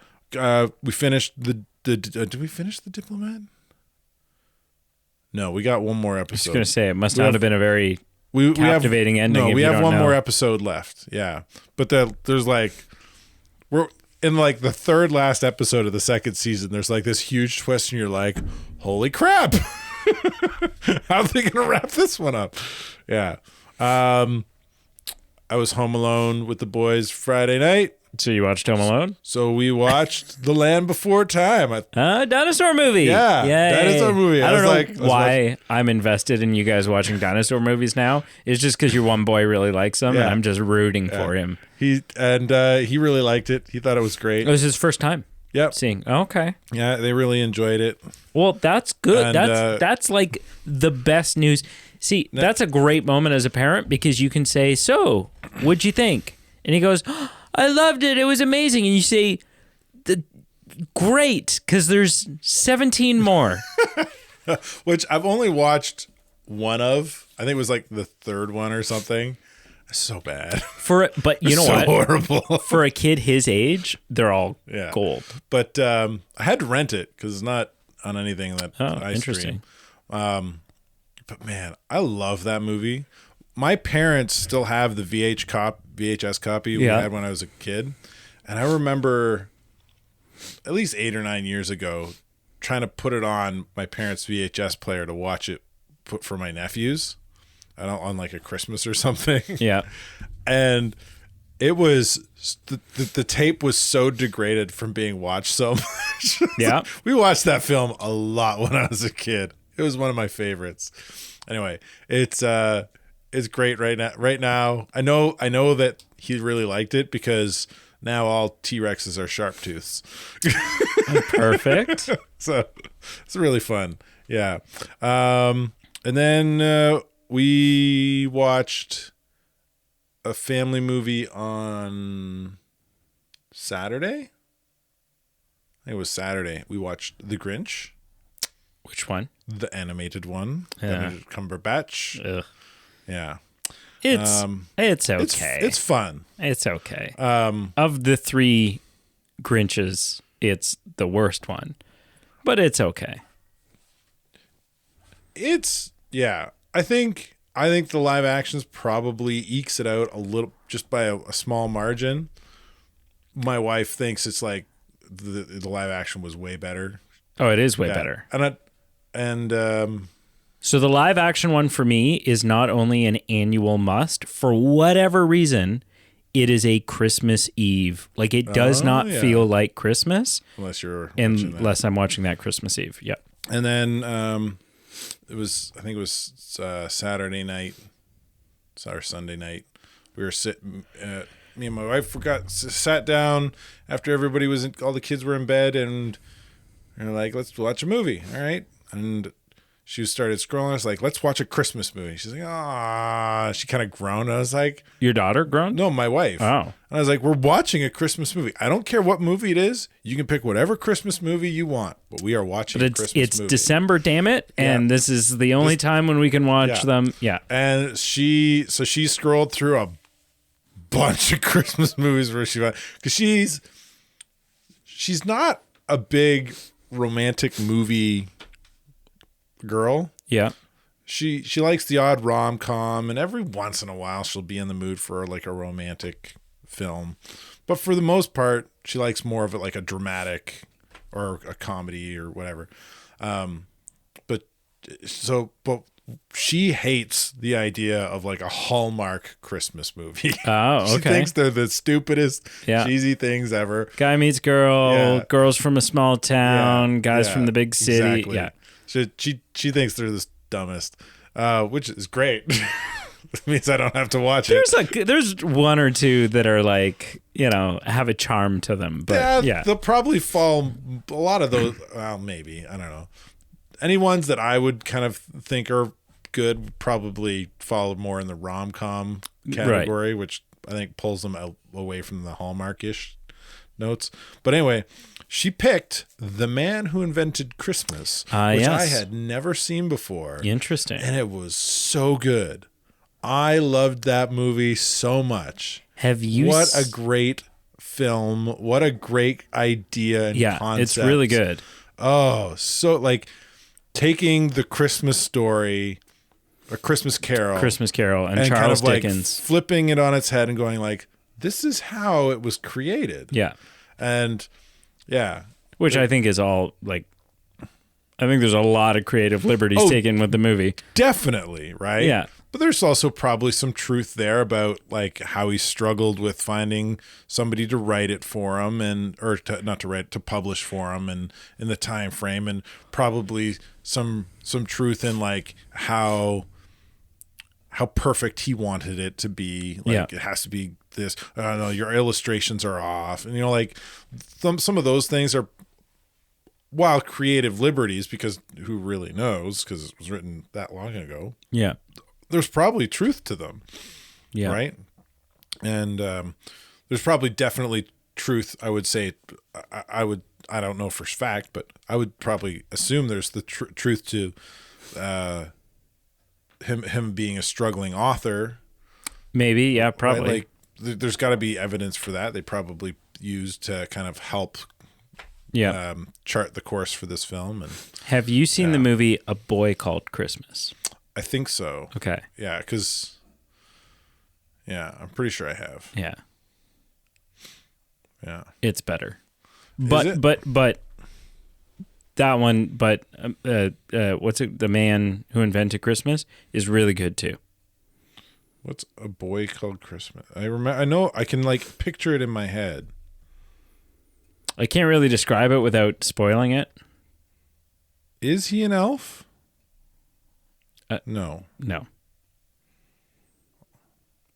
Speaker 2: we finished did we finish The Diplomat? No, we got one more
Speaker 1: I was
Speaker 2: episode.
Speaker 1: going to say, it must not have been a very captivating ending.
Speaker 2: No,
Speaker 1: if
Speaker 2: we
Speaker 1: you
Speaker 2: have
Speaker 1: don't
Speaker 2: one
Speaker 1: know.
Speaker 2: more episode left. Yeah. But there's like, we're in like the third last episode of the second season. There's like this huge twist, and you're like, holy crap. How are they going to wrap this one up? Yeah. I was home alone with the boys Friday night.
Speaker 1: So you watched Home Alone?
Speaker 2: So we watched The Land Before Time.
Speaker 1: Dinosaur movie.
Speaker 2: Yeah,
Speaker 1: Yay.
Speaker 2: dinosaur movie.
Speaker 1: I don't know why I'm invested in you guys watching dinosaur movies now. It's just because your one boy really likes them, and I'm just rooting for him.
Speaker 2: He really liked it. He thought it was great.
Speaker 1: It was his first time.
Speaker 2: Yep.
Speaker 1: Seeing. Okay.
Speaker 2: Yeah, they really enjoyed it.
Speaker 1: Well, that's good.
Speaker 2: And,
Speaker 1: that's like the best news. See, that's a great moment as a parent because you can say, "So, what'd you think?" And he goes, "Oh, I loved it. It was amazing." And you say, "Great," because there's 17 more.
Speaker 2: Which I've only watched one of. I think it was like the third one or something. So bad.
Speaker 1: But you know
Speaker 2: so
Speaker 1: what?
Speaker 2: Horrible.
Speaker 1: For a kid his age, they're all gold.
Speaker 2: But I had to rent it because it's not on anything that I
Speaker 1: interesting.
Speaker 2: stream. But man, I love that movie. My parents still have the VHS copy we had when I was a kid. And I remember at least 8 or 9 years ago trying to put it on my parents' VHS player to watch it for my nephews. On like a Christmas or something.
Speaker 1: Yeah.
Speaker 2: And it was the tape was so degraded from being watched so much.
Speaker 1: Yeah.
Speaker 2: We watched that film a lot when I was a kid. It was one of my favorites. Anyway, it's great right now. I know that he really liked it because now all T-Rexes are sharp tooths.
Speaker 1: Perfect.
Speaker 2: So it's really fun. Yeah. And then we watched a family movie on Saturday. I think it was Saturday. We watched The Grinch.
Speaker 1: Which one?
Speaker 2: The animated one.
Speaker 1: Yeah.
Speaker 2: Benedict Cumberbatch.
Speaker 1: Ugh.
Speaker 2: Yeah.
Speaker 1: It's okay.
Speaker 2: It's fun.
Speaker 1: It's okay. Of the 3 Grinches, it's the worst one. But it's okay.
Speaker 2: I think the live actions probably ekes it out a little, just by a small margin. My wife thinks it's like the live action was way better.
Speaker 1: Oh, it is way better. So the live action one for me is not only an annual must, for whatever reason, it is a Christmas Eve. Like it does not feel like Christmas unless I'm watching that Christmas Eve. Yep.
Speaker 2: And then it was Saturday night, or Sunday night. We were sitting. Me and my wife sat down after everybody all the kids were in bed, and we were like, let's watch a movie. All right. And she started scrolling. I was like, let's watch a Christmas movie. She's like, ah. She kind of groaned. I was like,
Speaker 1: your daughter groaned?
Speaker 2: No, my wife.
Speaker 1: Oh.
Speaker 2: And I was like, we're watching a Christmas movie. I don't care what movie it is. You can pick whatever Christmas movie you want, but we are watching a Christmas movie.
Speaker 1: It's December, damn it. And this is the only time when we can watch them. Yeah.
Speaker 2: And she scrolled through a bunch of Christmas movies where because she's not a big romantic movie girl.
Speaker 1: Yeah.
Speaker 2: She likes the odd rom-com, and every once in a while she'll be in the mood for like a romantic film. But for the most part, she likes more of it like a dramatic or a comedy or whatever. But she hates the idea of like a Hallmark Christmas movie.
Speaker 1: Oh, okay.
Speaker 2: She thinks they're the stupidest, cheesy things ever.
Speaker 1: Guy meets girl, girls from a small town, guys from the big city.
Speaker 2: Exactly.
Speaker 1: Yeah.
Speaker 2: She thinks they're the dumbest, which is great. It means I don't have to watch it.
Speaker 1: There's one or two that are like, have a charm to them. But
Speaker 2: they'll probably fall. A lot of those, well, maybe, I don't know. Any ones that I would kind of think are good would probably fall more in the rom-com category, which I think pulls them away from the Hallmark-ish notes. But anyway, she picked The Man Who Invented Christmas, which I had never seen before.
Speaker 1: Interesting.
Speaker 2: And it was so good. I loved that movie so much.
Speaker 1: Have you?
Speaker 2: What a great film! What a great idea and concept.
Speaker 1: It's really good.
Speaker 2: Oh, so like taking the Christmas story, A Christmas Carol,
Speaker 1: and Charles
Speaker 2: kind of
Speaker 1: Dickens,
Speaker 2: like flipping it on its head and going like, this is how it was created.
Speaker 1: Yeah,
Speaker 2: and
Speaker 1: which I think is all like. I think there's a lot of creative liberties taken with the movie.
Speaker 2: Definitely, right?
Speaker 1: Yeah.
Speaker 2: But there's also probably some truth there about like how he struggled with finding somebody to write it for him to publish for him and in the time frame, and probably some truth in like how perfect he wanted it to be. Like it has to be this, I don't know, your illustrations are off. And like some of those things are wild creative liberties, because who really knows, because it was written that long ago.
Speaker 1: Yeah.
Speaker 2: There's probably truth to them.
Speaker 1: Yeah.
Speaker 2: Right. And there's probably definitely truth. I would say, I don't know for fact, but I would probably assume there's the truth to him being a struggling author.
Speaker 1: Maybe. Yeah, probably.
Speaker 2: Right? Like there's got to be evidence for that. They probably used to kind of help chart the course for this film. And
Speaker 1: have you seen the movie A Boy Called Christmas?
Speaker 2: I think so.
Speaker 1: Okay.
Speaker 2: Yeah, because I'm pretty sure I have.
Speaker 1: Yeah.
Speaker 2: Yeah.
Speaker 1: It's better. But that one, what's it? The Man Who Invented Christmas is really good too.
Speaker 2: What's A Boy Called Christmas? I remember. I know. I can like picture it in my head.
Speaker 1: I can't really describe it without spoiling it.
Speaker 2: Is he an elf? No.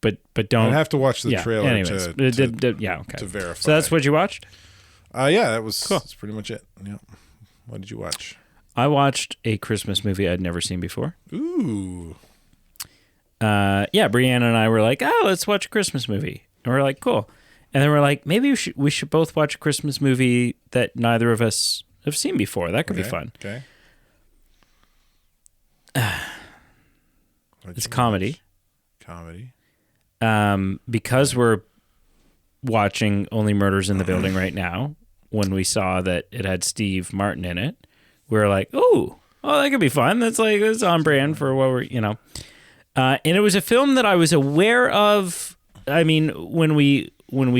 Speaker 2: But don't. I'd have to watch the trailer
Speaker 1: anyways,
Speaker 2: to verify.
Speaker 1: So that's what you watched?
Speaker 2: Yeah, that was
Speaker 1: cool.
Speaker 2: That's pretty much it. Yeah. What did you watch?
Speaker 1: I watched a Christmas movie I'd never seen before.
Speaker 2: Ooh.
Speaker 1: Brianna and I were like, let's watch a Christmas movie. And we're like, cool. And then we're like, maybe we should both watch a Christmas movie that neither of us have seen before. That could be fun.
Speaker 2: Okay.
Speaker 1: It's a comedy.
Speaker 2: Comedy.
Speaker 1: Because we're watching Only Murders in the Building right now, when we saw that it had Steve Martin in it, we were like, oh, that could be fun. That's on brand for what we're, and it was a film that I was aware of. I mean, when we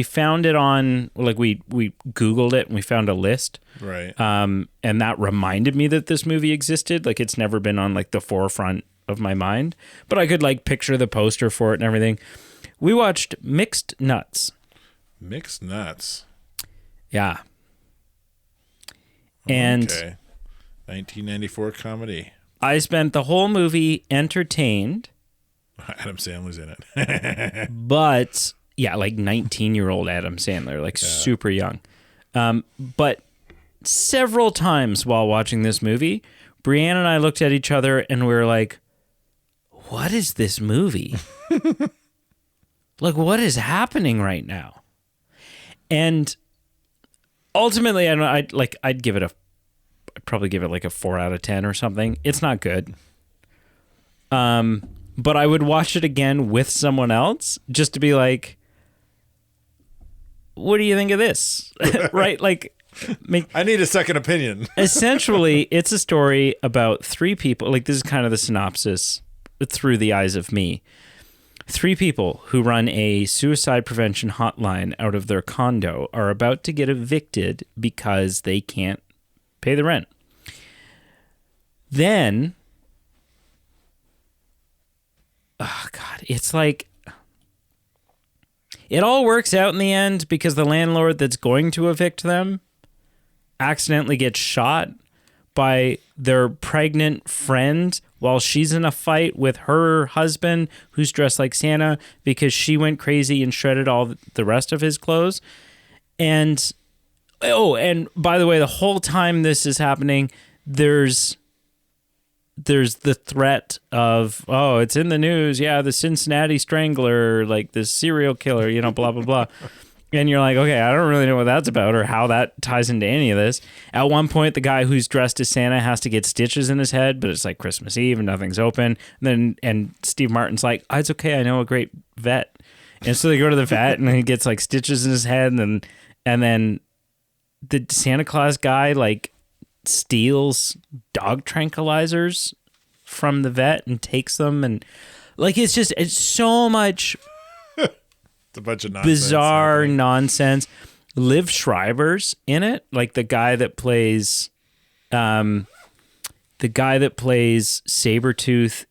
Speaker 1: found it on, like we Googled it and we found a list.
Speaker 2: Right.
Speaker 1: And that reminded me that this movie existed. Like it's never been on like the forefront of my mind, but I could like picture the poster for it and everything. We watched Mixed Nuts.
Speaker 2: Mixed Nuts.
Speaker 1: Yeah. And
Speaker 2: 1994 comedy.
Speaker 1: I spent the whole movie entertained.
Speaker 2: Adam Sandler's in it.
Speaker 1: But yeah, like 19-year-old Adam Sandler, like super young. But several times while watching this movie, Brianna and I looked at each other and we were like, what is this movie? Like, what is happening right now? And ultimately, I'd probably give it like a 4 out of 10 or something. It's not good. But I would watch it again with someone else just to be like, what do you think of this? Right? Like,
Speaker 2: I need a second opinion.
Speaker 1: Essentially, it's a story about 3 people. Like, this is kind of the synopsis through the eyes of me. 3 people who run a suicide prevention hotline out of their condo are about to get evicted because they can't pay the rent. Then, oh God, it's like, it all works out in the end because the landlord that's going to evict them accidentally gets shot by their pregnant friend while she's in a fight with her husband who's dressed like Santa because she went crazy and shredded all the rest of his clothes. And by the way, the whole time this is happening, there's the threat of, it's in the news. Yeah, the Cincinnati Strangler, like the serial killer, blah, blah, blah. And you're like, okay, I don't really know what that's about or how that ties into any of this. At one point, the guy who's dressed as Santa has to get stitches in his head, but it's like Christmas Eve and nothing's open. And Steve Martin's like, it's okay, I know a great vet. And so they go to the vet, and he gets like stitches in his head, and then the Santa Claus guy like steals dog tranquilizers from the vet and takes them, and like it's so much
Speaker 2: It's a bunch of nonsense
Speaker 1: bizarre
Speaker 2: happening.
Speaker 1: nonsense. Liv Schreiber's in it, like the guy that plays Sabretooth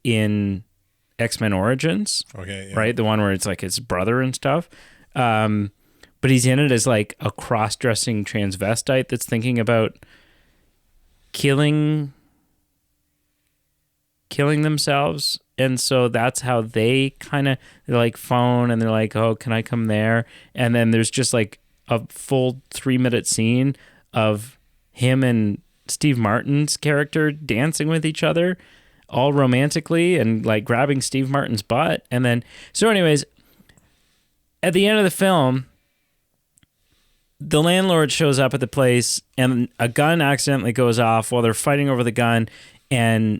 Speaker 1: in X-Men Origins.
Speaker 2: Okay, yeah.
Speaker 1: Right? The one where it's like his brother and stuff. But he's in it as like a cross-dressing transvestite that's thinking about killing themselves. And so that's how they they're like phone, and they're like, oh, can I come there? And then there's just like a full 3-minute scene of him and Steve Martin's character dancing with each other all romantically and like grabbing Steve Martin's butt. And then, so anyways, at the end of the film, the landlord shows up at the place, and a gun accidentally goes off while they're fighting over the gun, and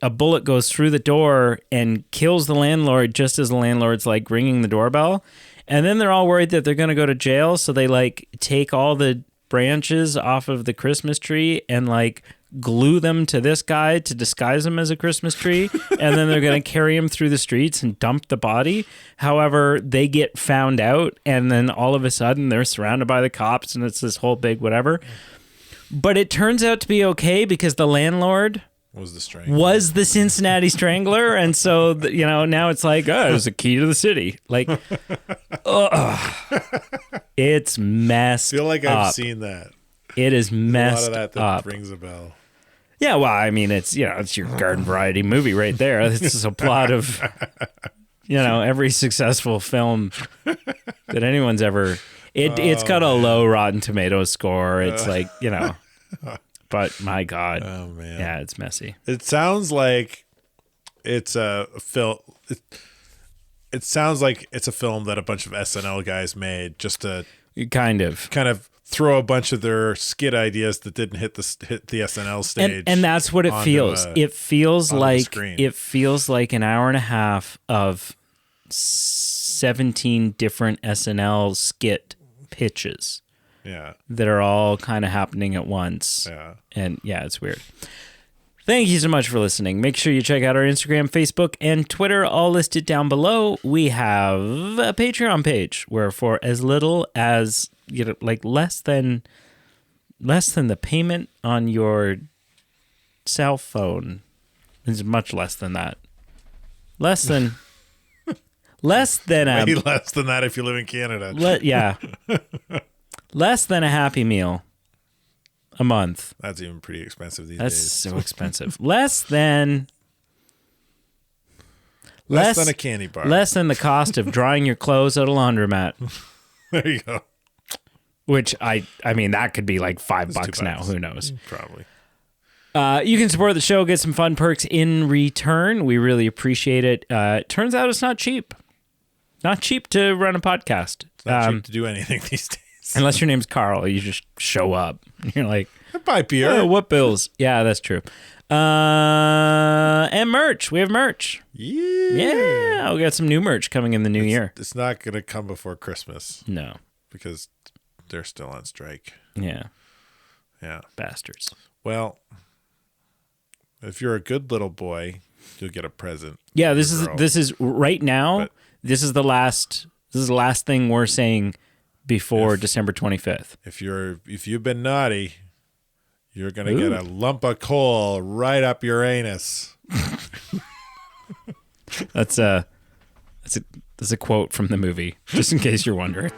Speaker 1: a bullet goes through the door and kills the landlord just as the landlord's like ringing the doorbell. And then they're all worried that they're going to go to jail, so they like take all the branches off of the Christmas tree and like glue them to this guy to disguise him as a Christmas tree, and then they're going to carry him through the streets and dump the body. However, they get found out, and then all of a sudden they're surrounded by the cops, and it's this whole big whatever. But it turns out to be okay because the landlord was the Cincinnati Strangler, and so now it's like, oh, there's a key to the city. Like, it's messed.
Speaker 2: I feel like
Speaker 1: up.
Speaker 2: I've seen that.
Speaker 1: It is messed
Speaker 2: a lot of that
Speaker 1: up.
Speaker 2: Rings a bell.
Speaker 1: Yeah, well, I mean, it's it's your garden variety movie right there. This is a plot of every successful film that anyone's ever. It's got a low Rotten Tomatoes score. It's like but my God,
Speaker 2: oh man,
Speaker 1: yeah, it's messy.
Speaker 2: It sounds like it's a film. It sounds like it's a film that a bunch of SNL guys made just to kind of throw a bunch of their skit ideas that didn't hit the SNL stage.
Speaker 1: And that's what it feels. It feels like an hour and a half of 17 different SNL skit pitches.
Speaker 2: Yeah.
Speaker 1: That are all kind of happening at once.
Speaker 2: Yeah.
Speaker 1: And yeah, it's weird. Thank you so much for listening. Make sure you check out our Instagram, Facebook, and Twitter, all listed down below. We have a Patreon page where for as little as like less than the payment on your cell phone. It's much less than that. Less than
Speaker 2: Way less than that if you live in Canada.
Speaker 1: Yeah. Less than a Happy Meal a month.
Speaker 2: That's even pretty expensive these
Speaker 1: That's
Speaker 2: days.
Speaker 1: so expensive. Less than
Speaker 2: a candy bar.
Speaker 1: Less than the cost of drying your clothes at a laundromat.
Speaker 2: There you go.
Speaker 1: Which I mean that could be like $5 now. Who knows?
Speaker 2: Probably.
Speaker 1: You can support the show, get some fun perks in return. We really appreciate it. Turns out it's not cheap. Not cheap to run a podcast.
Speaker 2: It's not cheap to do anything these days.
Speaker 1: Unless your name's Carl, you just show up. You're like,
Speaker 2: I buy beer.
Speaker 1: Oh, what bills? Yeah, that's true. And merch. We have merch. Yeah. We got some new merch coming in the new year.
Speaker 2: It's not going to come before Christmas.
Speaker 1: No.
Speaker 2: Because they're still on strike.
Speaker 1: Yeah.
Speaker 2: Yeah.
Speaker 1: Bastards.
Speaker 2: Well, if you're a good little boy, you'll get a present.
Speaker 1: Yeah, this is right now.
Speaker 2: But
Speaker 1: this is the last thing we're saying before December 25th.
Speaker 2: If you've been naughty, you're gonna get a lump of coal right up your anus.
Speaker 1: That's a quote from the movie, just in case you're wondering.